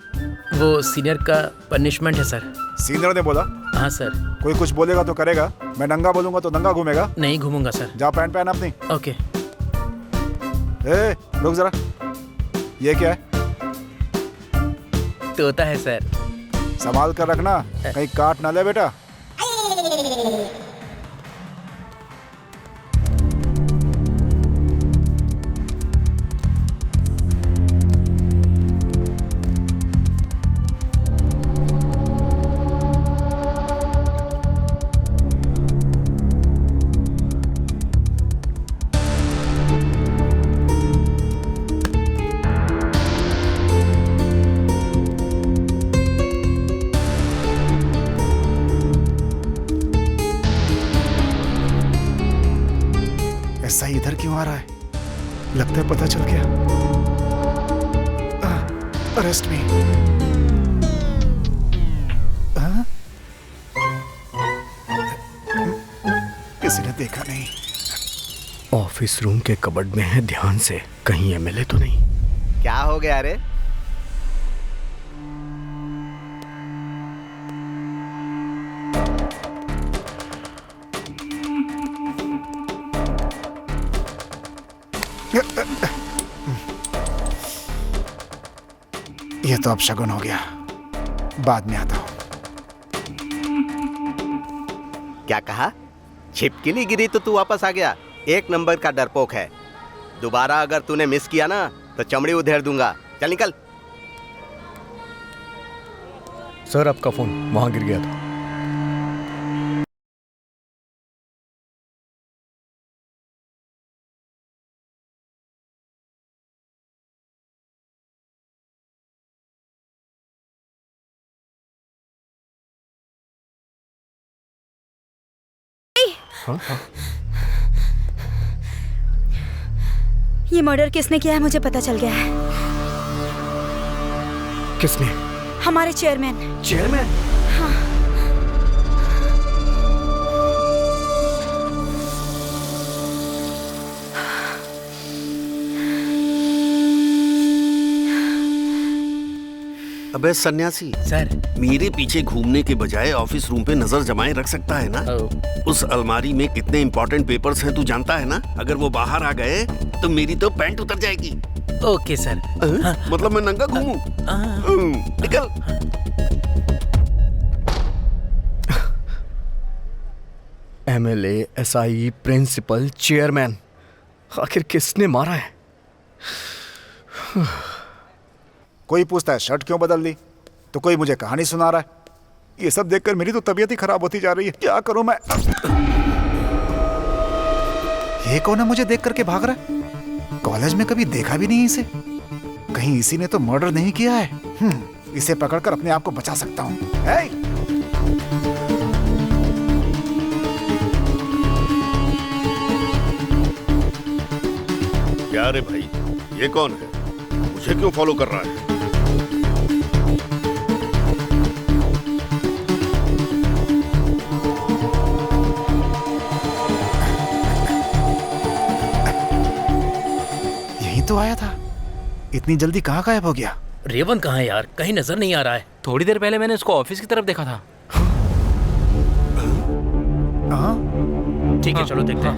वो सीनियर का पनिशमेंट है सर। सीनियर ने बोला? हाँ सर। कोई कुछ बोलेगा तो करेगा, मैं नंगा बोलूंगा तो नंगा घूमेगा? नहीं घूमूंगा सर। जा पैंट पहन अपनी। ओके। रुक जरा, ये क्या है? तोता है सर। संभाल कर रखना, कहीं काट ना ले बेटा। ऐसा इधर क्यों आ रहा है? लगता है पता चल गया। अरेस्ट मी। किसी ने देखा नहीं। ऑफिस रूम के कबर्ड में है, ध्यान से, कहीं एमएलए तो नहीं। क्या हो गया रे? ये तो अब शगुन हो गया, बाद में आता हूं। क्या कहा? छिपकली गिरी तो तू वापस आ गया? एक नंबर का डरपोक है। दोबारा अगर तूने मिस किया ना तो चमड़ी उधेड़ दूंगा। चल निकल। सर आपका फोन वहां गिर गया था। ये मर्डर किसने किया है मुझे पता चल गया है। किसने? हमारे चेयरमैन। चेयरमैन? हाँ। अबे सन्यासी सर, मेरे पीछे घूमने के बजाय ऑफिस रूम पे नजर जमाए रख सकता है ना? उस अलमारी में कितने इंपॉर्टेंट पेपर्स हैं तू जानता है ना? अगर वो बाहर आ गए तो मेरी तो पैंट उतर जाएगी। Okay sir. मतलब मैं नंगा घूमूं? निकल। एमएलए, एसआई, प्रिंसिपल, चेयरमैन, आखिर किसने मारा है? कोई पूछता है शर्ट क्यों बदल दी, तो कोई मुझे कहानी सुना रहा है। ये सब देखकर मेरी तो तबीयत ही खराब होती जा रही है। क्या करूं मैं? ये कौन है मुझे देख करके भाग रहा है? कॉलेज में कभी देखा भी नहीं इसे। कहीं इसी ने तो मर्डर नहीं किया है? इसे पकड़कर अपने आप को बचा सकता हूं। क्या रे भाई, ये कौन है? मुझे क्यों फॉलो कर रहा है? यही तो आया था। इतनी जल्दी कहाँ गायब हो गया? रेवंत कहाँ है यार? कहीं नजर नहीं आ रहा है। थोड़ी देर पहले मैंने उसको ऑफिस की तरफ देखा था। ठीक है, चलो देखते हैं।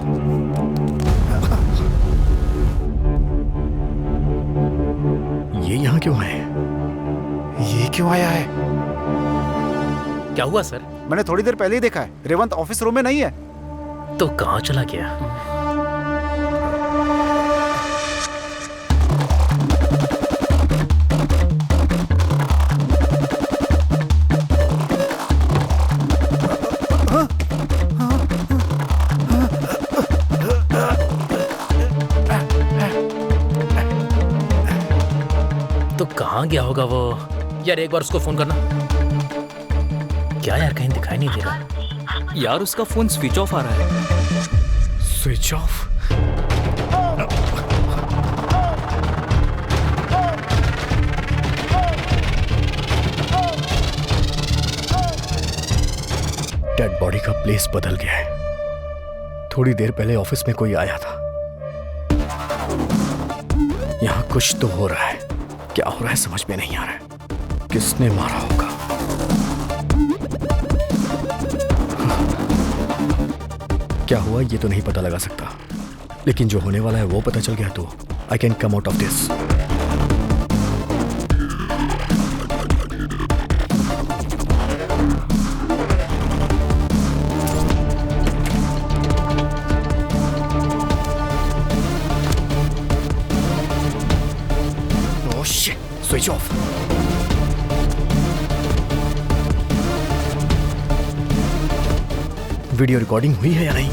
ये यहाँ क्यों है? ये क्यों आया है? क्या हुआ सर? मैंने थोड़ी देर पहले ही देखा है। रेवंत ऑफिस रूम में नहीं है। तो कहाँ चला गया? कहाँ गया होगा वो? यार एक बार उसको फोन करना। क्या यार, कहीं दिखाई नहीं दे रहा। यार उसका फोन स्विच ऑफ आ रहा है। Switch off? डेड बॉडी का प्लेस बदल गया है। थोड़ी देर पहले ऑफिस में कोई आया था। यहां कुछ तो हो रहा है। क्या हो रहा है समझ में नहीं आ रहा है। किसने मारा होगा? क्या हुआ ये तो नहीं पता लगा सकता, लेकिन जो होने वाला है वो पता चल गया तो I can come out of this. Oh shit, switch off. Video recording हुई है या नहीं?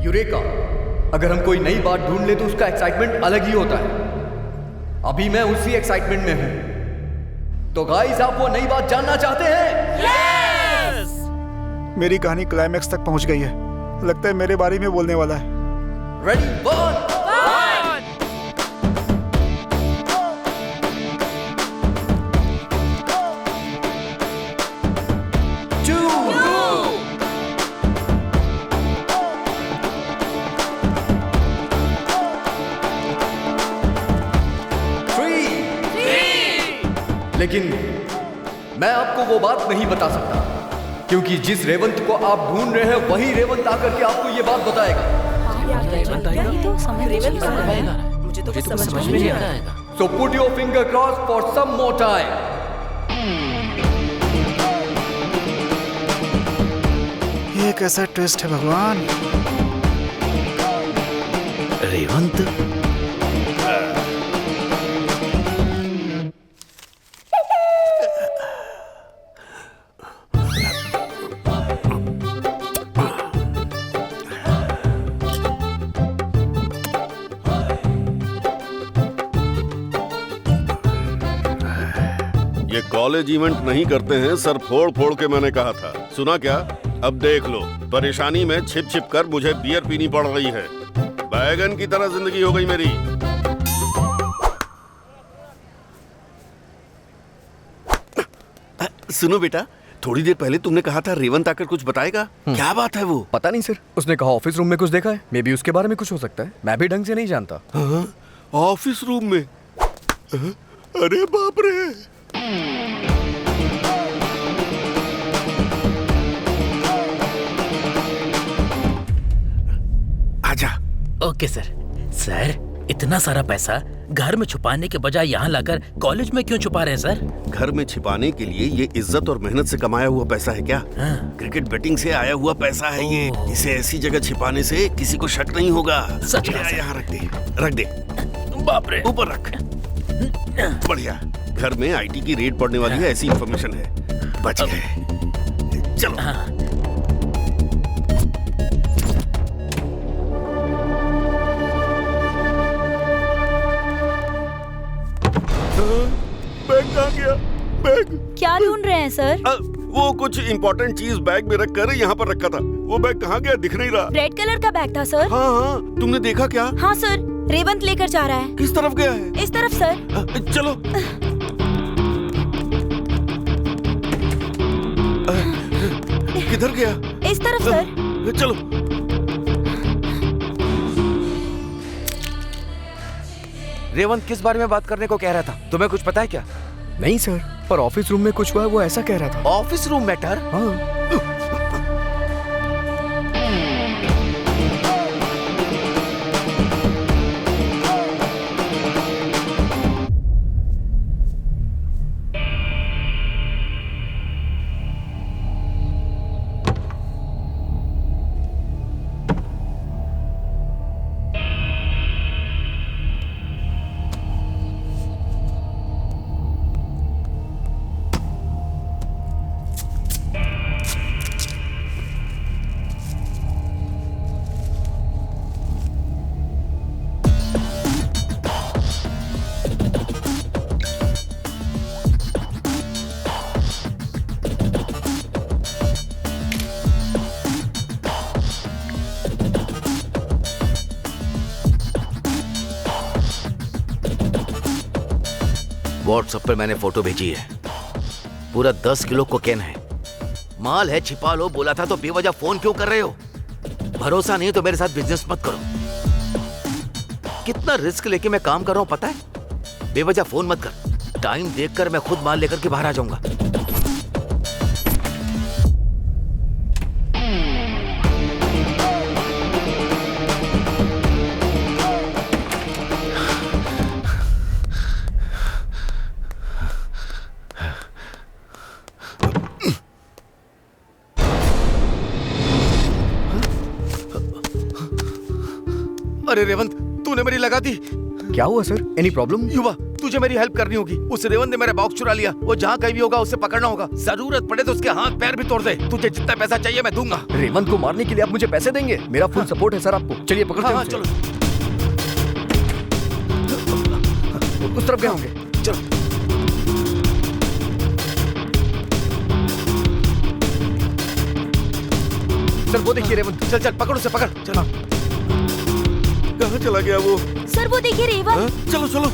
यूरेका, अगर हम कोई नई बात ढूंढ ले तो उसका एक्साइटमेंट अलग ही होता है। अभी मैं उसी एक्साइटमेंट में हूं। तो गाइस, आप वो नई बात जानना चाहते हैं? यस! मेरी कहानी क्लाइमैक्स तक पहुंच गई है। लगता है मेरे बारे में बोलने वाला है। Ready, one! लेकिन मैं आपको वो बात नहीं बता सकता, क्योंकि जिस रेवंत को आप ढूंढ रहे हैं वही रेवंत आकर के आपको ये बात बताएगा। मुझे तो समझ में नहीं आ रहा है। So put your finger crossed for some more time. ये कैसा ट्विस्ट है भगवान? रेवंत? ये कॉलेज इवेंट नहीं करते हैं, सर फोड़ फोड़ के मैंने कहा था। सुना क्या? अब देख लो, परेशानी में छिप छिप कर मुझे बियर पीनी पड़ रही है। बैगन की तरह जिंदगी हो गई मेरी। सुनो बेटा, थोड़ी देर पहले तुमने कहा था रेवंत आकर कुछ बताएगा। क्या बात है वो? पता नहीं सर, उसने कहा ऑफिस रूम में कुछ देखा है। मे बी उसके बारे में कुछ हो सकता है, मैं भी ढंग से नहीं जानता। ऑफिस रूम में? अरे बाप रे! आजा। Okay sir. सर, इतना सारा पैसा घर में छुपाने के बजाय यहाँ लाकर कॉलेज में क्यों छुपा रहे हैं सर? घर में छिपाने के लिए ये इज्जत और मेहनत से कमाया हुआ पैसा है क्या? क्रिकेट बैटिंग से आया हुआ पैसा है ये। इसे ऐसी जगह छिपाने से किसी को शक नहीं होगा। सच कहा। यहाँ रख दे, रख दे। बाप रे, ऊपर रख। बढ़िया। घर में आईटी की रेड पड़ने वाली है, ऐसी इंफॉर्मेशन है। बच गए। चलो। बैग कहाँ गया? बैग क्या ढूंढ रहे हैं सर? वो कुछ इम्पोर्टेंट चीज बैग में रख कर यहाँ पर रखा था। वो बैग कहाँ गया? दिख नहीं रहा। रेड कलर का बैग था सर। हाँ हाँ, तुमने देखा क्या? हाँ सर, रेवंत लेकर जा रहा है। किस तरफ गया है? इस तरफ सर। चलो। किधर गया? इस तरफ सर। चलो। रेवंत किस बारे में बात करने को कह रहा था? तुम्हें कुछ पता है क्या? नहीं सर, पर ऑफिस रूम में कुछ हुआ है वो ऐसा कह रहा था। Office room matter? हाँ। व्हाट्सएप पर मैंने फोटो भेजी है। पूरा 10 किलो कोकेन है। माल है, छिपा लो बोला था तो बेवजह फोन क्यों कर रहे हो? भरोसा नहीं तो मेरे साथ बिजनेस मत करो। कितना रिस्क लेके मैं काम कर रहा हूं पता है? बेवजह फोन मत कर। टाइम देखकर मैं खुद माल लेकर के बाहर आ जाऊंगा। अरे रेवंत, तूने मेरी लगा दी। क्या हुआ सर? Any problem? युवा, तुझे मेरी हेल्प करनी होगी। उस रेवंत ने मेरा बॉक्स चुरा लिया। वो जहाँ कहीं भी होगा उसे पकड़ना होगा। जरूरत पड़े तो उसके हाथ पैर भी तोड़ दे। तुझे जितना पैसा चाहिए मैं दूंगा। रेवंत को मारने के लिए आप मुझे पैसे देंगे? मेरा फुल सपोर्ट है सर आपको। चलिए पकड़ते हैं। चलो। उस तरफ गए होंगे। चलो। सर वो देखिए रेवंत। चल चल पकड़ उसे, पकड़। चल। कहाँ चला गया वो? सर वो देखिए रेवंत। चलो चलो।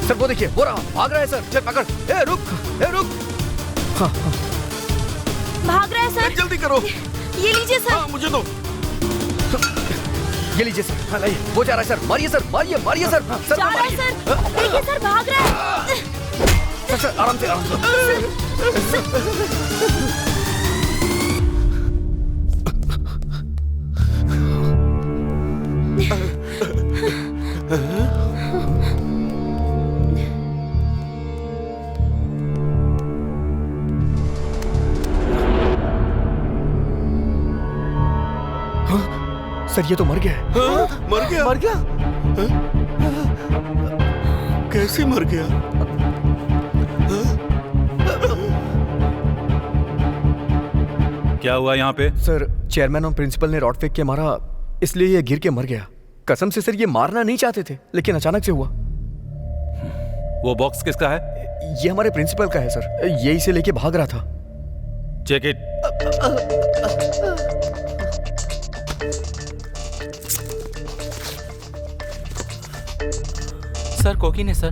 सर वो देखिए, वो रहा, भाग रहा है सर। चल पकड़। ए रुक, ए रुक। भाग रहा है सर। जल्दी करो। ये लीजिए सर। हाँ, मुझे दो। ये लीजिए सर। हाँ, लाइए। वो जा रहा है सर। मारिए सर, मारिए, मारिए सर। सर जा रहा है सर। देखिए सर, भाग रहा है। सर सर आराम से, आराम से। सर ये तो मर गया है। हाँ, मर गया? मर गया? कैसे मर गया? क्या हुआ यहाँ पे? सर चेयरमैन और प्रिंसिपल ने रॉड फेंक के मारा, इसलिए ये गिर के मर गया। कसम से सर ये मारना नहीं चाहते थे, लेकिन अचानक से हुआ। वो बॉक्स किसका है? ये हमारे प्रिंसिपल का है सर। ये इसे लेके भाग रहा था। Check it. सर कोकीन है sir.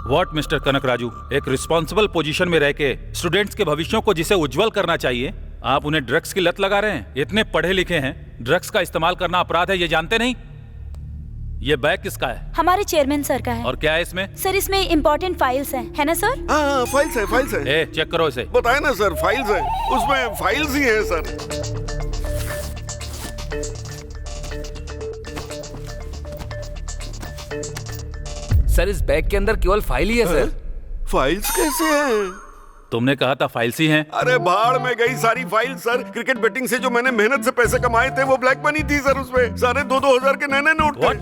What mister Kanak Raju, एक रिस्पॉन्सिबल पोजीशन में रह के स्टूडेंट्स के भविष्यों को जिसे उज्जवल करना चाहिए, आप उन्हें ड्रग्स की लत लगा रहे हैं। इतने पढ़े लिखे हैं, ड्रग्स का इस्तेमाल करना अपराध है, ये जानते नहीं? ये बैग किसका है? हमारे चेयरमैन सर का है। और क्या है इसमें? सर इसमें इम्पोर्टेंट फाइल्स हैं, है ना सर? हाँ फाइल्स है, फाइल्स है। ए चेक करो इसे। बताए ना सर, फाइल्स है। उसमें फाइल्स ही है सर। सर इस बैग के अंदर केवल फाइल ही है सर। फाइल्स कैसे हैं? तुमने कहा था फाइल्स ही हैं। अरे भाड़ में गई सारी फाइल सर। क्रिकेट बेटिंग से जो मैंने मेहनत से पैसे कमाए थे वो ब्लैक मनी थी सर। उसमें सारे 2-2 हजार के नए नोट थे।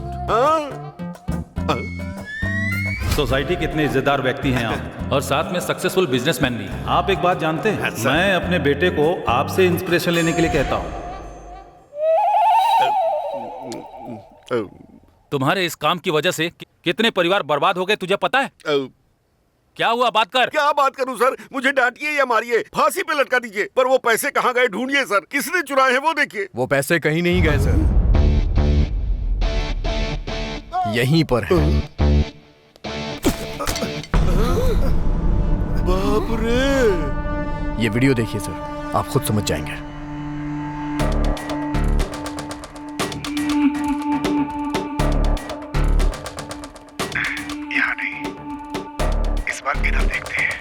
सोसाइटी के इतने इज्जतदार व्यक्ति हैं आप, और साथ में सक्सेसफुल बिजनेसमैन भी। आप एक बात जानते हैं, मैं अपने बेटे को आपसे इंस्पिरेशन लेने के लिए कहता हूँ। तुम्हारे इस काम की वजह से कितने परिवार बर्बाद हो गए तुझे पता है? क्या हुआ, बात कर। क्या बात करूं सर? मुझे डांटिए या मारिए, फांसी पे लटका दीजिए, पर वो पैसे कहाँ गए ढूंढिए सर। किसने चुराए हैं वो देखिए। वो पैसे कहीं नहीं गए सर, यहीं पर है। बाप रे। ये वीडियो देखिए सर, आप खुद समझ जाएंगे। यहाँ नहीं, इस बार इधर देखते हैं।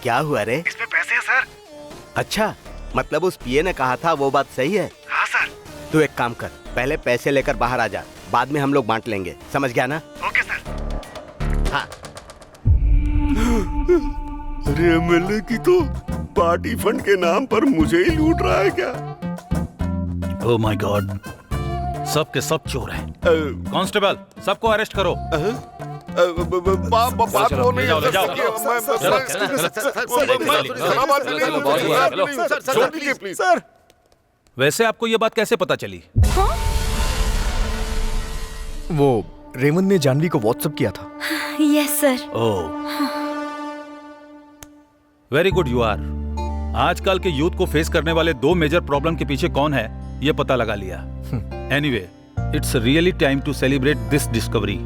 क्या हुआ रे? इसमें पैसे हैं सर। अच्छा, मतलब उस पीए ने कहा था वो बात सही है? हाँ सर। तू एक काम कर, पहले पैसे लेकर बाहर आ जा, बाद में हम लोग बांट लेंगे, समझ गया ना? Okay sir. हाँ। अरे एमएलए की तो पार्टी फंड के नाम पर मुझे ही लूट रहा है क्या? ओह माय गॉड, सब के सब चोर हैं। कांस्टेबल, सबको अरेस्ट करो। बात वो नहीं है सर। वैसे आपको ये बात कैसे पता चली? वो रेमंड ने जानवी को व्हाट्सएप किया था। Yes sir. Oh, very good you are. आजकल के यूथ को फेस करने वाले 2 मेजर प्रॉब्लम के पीछे कौन है ये पता लगा लिया। Anyway, it's really time to celebrate this discovery.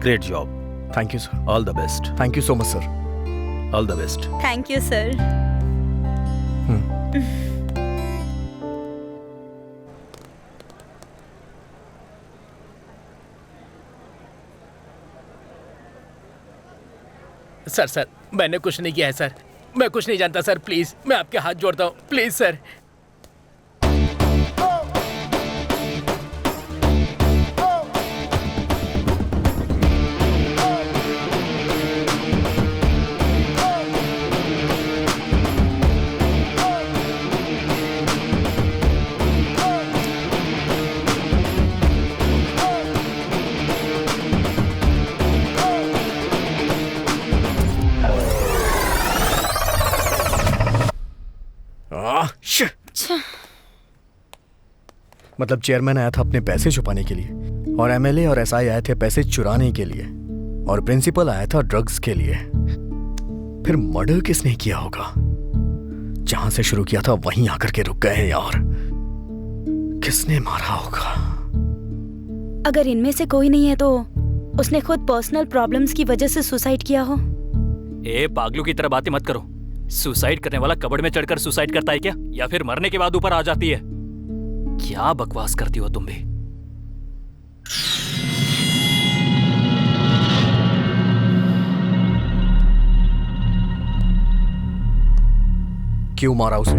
Great job. Thank you sir. All the best. Thank you so much sir. All the best. Thank you sir. Sir मैंने कुछ नहीं किया है सर, मैं कुछ नहीं जानता सर, प्लीज मैं आपके हाथ जोड़ता हूँ, प्लीज सर। मतलब चेयरमैन आया था अपने पैसे छुपाने के लिए, और एमएलए और एसआई आए थे पैसे चुराने के लिए, और प्रिंसिपल आया था ड्रग्स के लिए। फिर मर्डर किसने किया होगा? जहां से शुरू किया था वहीं आकर के रुक गए यार। किसने मारा होगा? अगर इनमें से कोई नहीं है तो उसने खुद पर्सनल प्रॉब्लम्स की वजह से सुसाइड किया हो। ए पागलों की तरह बातें मत करो। सुसाइड करने वाला कबड़ में चढ़कर सुसाइड करता है क्या, या फिर मरने के बाद ऊपर आ जाती है? क्या बकवास करती हो तुम भी। क्यों मारा उसे?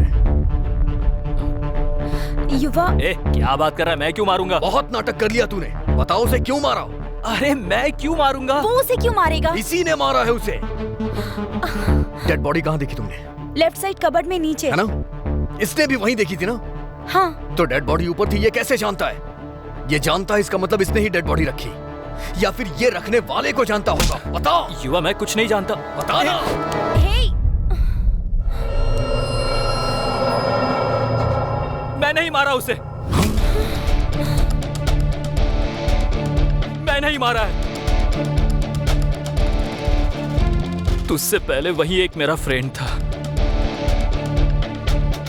युवा। क्या बात कर रहा है? मैं क्यों मारूंगा? बहुत नाटक कर लिया तूने, बताओ उसे क्यों मारा? अरे मैं क्यों मारूंगा? वो उसे क्यों मारेगा? इसी ने मारा है उसे। डेड बॉडी कहाँ देखी तुमने? लेफ्ट साइड कबर्ड में नीचे। है ना? इसने भी वहीं देखी थी ना? हाँ। तो डेड बॉडी ऊपर थी, ये कैसे जानता है? ये जानता है, इसका मतलब इसने ही डेड बॉडी रखी, या फिर ये रखने वाले को जानता होगा। बताओ। युवा, मैं कुछ नहीं जानता। बता ना। मैं नहीं मारा उसे। मैं नहीं मारा है। तुझसे पहले वही एक मेरा फ्रेंड था।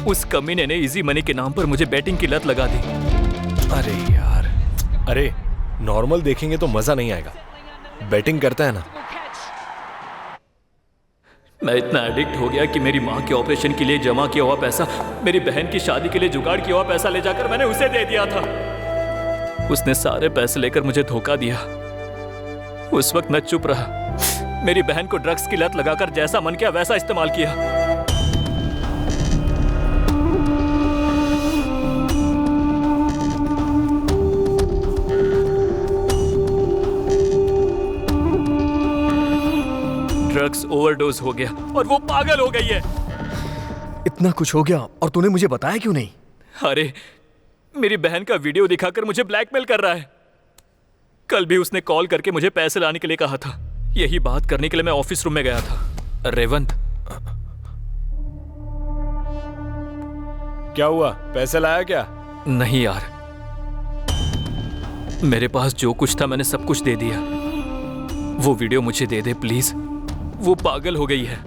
उस कमीने ने इजी मनी के नाम पर मुझे बैटिंग की लत लगा दी। अरे यार, अरे नॉर्मल देखेंगे तो मजा नहीं आएगा, बैटिंग करता है ना। मैं इतना एडिक्ट हो गया कि मेरी माँ के ऑपरेशन के लिए जमा किया हुआ पैसा, मेरी बहन की शादी के लिए जुगाड़ किया हुआ पैसा ले जाकर मैंने उसे दे दिया था। उसने सारे पैसे लेकर मुझे धोखा दिया। उस वक्त मैं चुप रहा। मेरी बहन को ड्रग्स की लत लगाकर जैसा मन किया वैसा इस्तेमाल किया। ड्रग्स ओवरडोज हो गया और वो पागल हो गई है। इतना कुछ हो गया और तूने मुझे बताया क्यों नहीं? अरे मेरी बहन का वीडियो दिखाकर मुझे ब्लैकमेल कर रहा है। कल भी उसने कॉल करके मुझे पैसे लाने के लिए कहा था। यही बात करने के लिए मैं ऑफिस रूम में गया था। रेवंत, क्या हुआ? पैसे लाया क्या? नहीं यार, मेरे पास जो कुछ था मैंने सब कुछ दे दिया। वो वीडियो मुझे दे दे प्लीज। वो पागल हो गई है।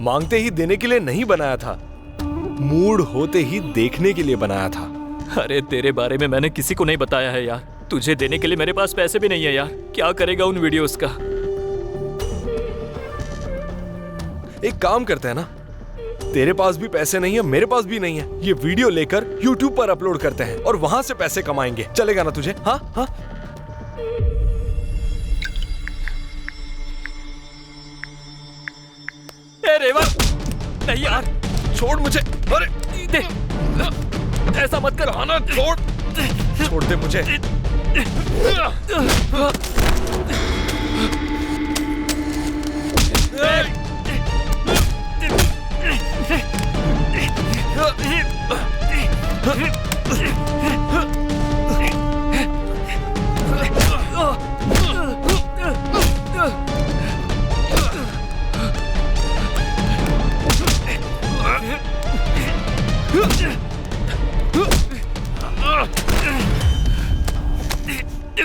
मांगते ही देने के लिए नहीं बनाया था, मूड होते ही देखने के लिए बनाया था। अरे तेरे बारे में मैंने किसी को नहीं बताया है यार। तुझे देने के लिए मेरे पास पैसे भी नहीं है यार। क्या करेगा उन वीडियोस का? एक काम करते हैं ना, तेरे पास भी पैसे नहीं है, मेरे पास भी नहीं है। ये वीडियो लेकर YouTube पर अपलोड करते हैं और वहां से पैसे कमाएंगे। चलेगा ना तुझे? हाँ हाँ। ए रेवंत, नहीं यार, छोड़ मुझे। अरे दे, ऐसा मत कर। आना, छोड़ दे मुझे।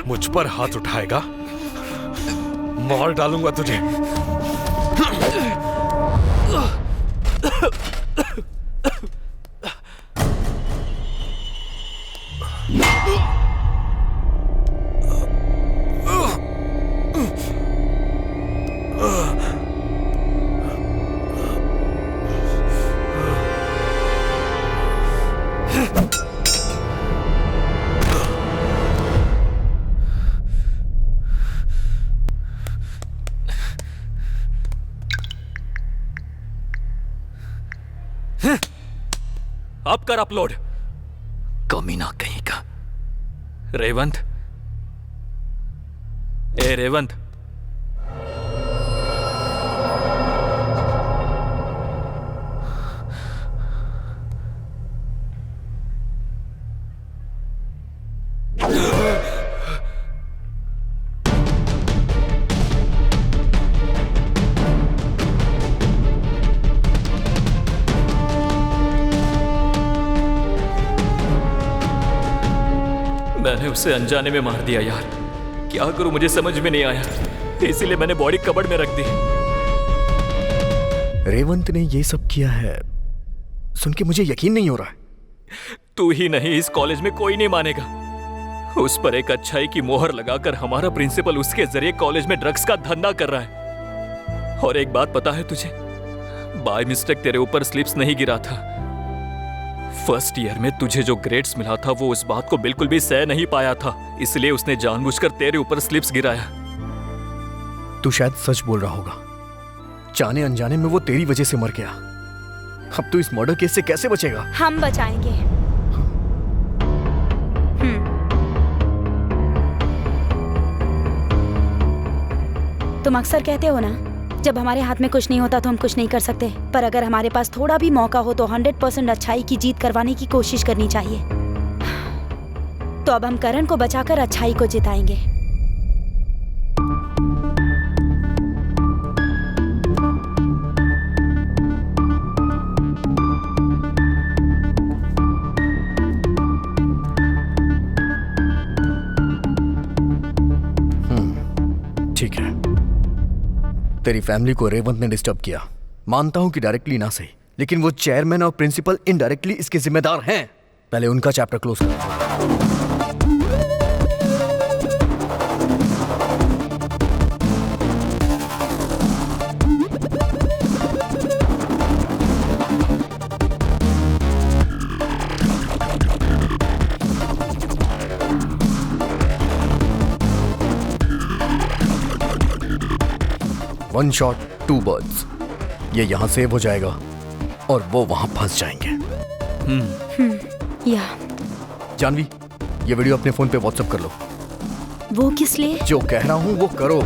मुझ पर हाथ उठाएगा, मार डालूंगा तुझे। अब कर अपलोड, कमीना कहीं का। रेवंत, ए रेवंत, मैंने उसे अनजाने में मार दिया यार। क्या करूं मुझे समझ में नहीं आया, इसीलिए मैंने बॉडी कबर्ड में रख दी। रेवंत ने ये सब किया है सुन के मुझे यकीन नहीं हो रहा है। तू ही नहीं, इस कॉलेज में कोई नहीं मानेगा। उस पर एक अच्छाई की मोहर लगाकर हमारा प्रिंसिपल उसके जरिए कॉलेज में ड्रग्स का धंधा कर रहा है। और एक बात पता है तुझे, बाय मिस्टेक तेरे ऊपर स्लिप्स नहीं गिरा था। फर्स्ट ईयर में तुझे जो ग्रेड्स मिला था वो उस बात को बिल्कुल भी सह नहीं पाया था, इसलिए उसने जानबूझकर तेरे ऊपर स्लिप्स गिराया। तू शायद सच बोल रहा होगा। जाने अनजाने में वो तेरी वजह से मर गया। अब तू इस मर्डर केस से कैसे बचेगा? हम बचाएंगे। तुम अक्सर कहते हो ना, जब हमारे हाथ में कुछ नहीं होता तो हम कुछ नहीं कर सकते, पर अगर हमारे पास थोड़ा भी मौका हो तो 100% अच्छाई की जीत करवाने की कोशिश करनी चाहिए। तो अब हम करण को बचाकर अच्छाई को जिताएंगे। ठीक है, तेरी फैमिली को रेवंत ने डिस्टर्ब किया, मानता हूं कि डायरेक्टली ना सही, लेकिन वो चेयरमैन और प्रिंसिपल इनडायरेक्टली इसके जिम्मेदार हैं। पहले उनका चैप्टर क्लोज कर। वन शॉट टू बर्ड्स, ये यहां सेव हो जाएगा और वो वहां फंस जाएंगे। या जानवी, ये वीडियो अपने फोन पे व्हाट्सएप कर लो। वो किस लिए? जो कह रहा हूं वो करो।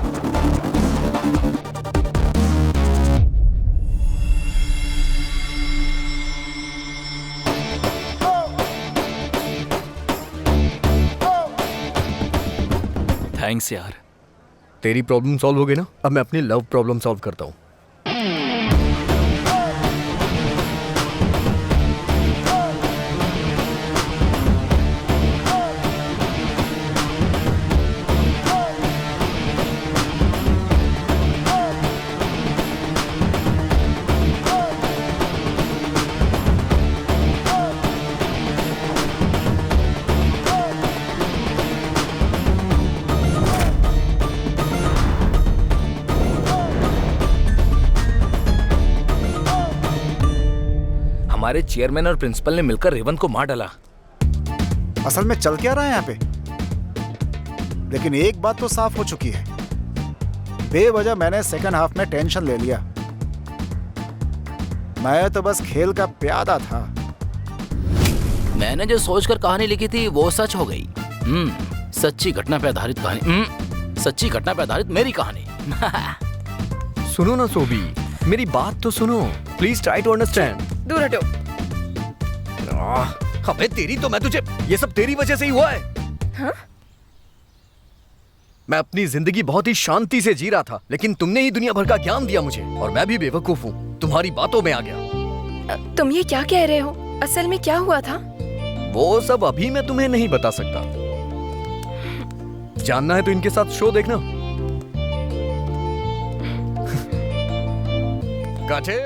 थैंक्स यार। तेरी प्रॉब्लम सॉल्व हो गई ना, अब मैं अपनी लव प्रॉब्लम सॉल्व करता हूँ। हमारे चेयरमैन और प्रिंसिपल ने मिलकर रेवंत को मार डाला। असल में चल क्या रहा है यहाँ पे? लेकिन एक बात तो साफ हो चुकी है, बेवजह मैंने सेकंड हाफ में टेंशन ले लिया। मैं तो बस खेल का प्यादा था। मैंने जो सोचकर कहानी लिखी थी वो सच हो गई। सच्ची घटना पे आधारित कहानी। सच्ची घटना पे आधारित मेरी कहानी। सुनो ना सोबी, मेरी बात तो सुनो। Please try to understand. दूर हटो। अबे तेरी तो, मैं तुझे, ये सब तेरी वजह से ही हुआ है। हाँ? मैं अपनी जिंदगी बहुत ही शांति से जी रहा था, लेकिन तुमने ही दुनिया भर का ज्ञान दिया मुझे, और मैं भी बेवकूफ हूँ, तुम्हारी बातों में आ गया। तुम ये क्या कह रहे हो? असल में क्या हुआ था? वो सब अभी मैं तुम्हें नहीं बता सकता। जानना है तो इनके साथ शो देखना। काटे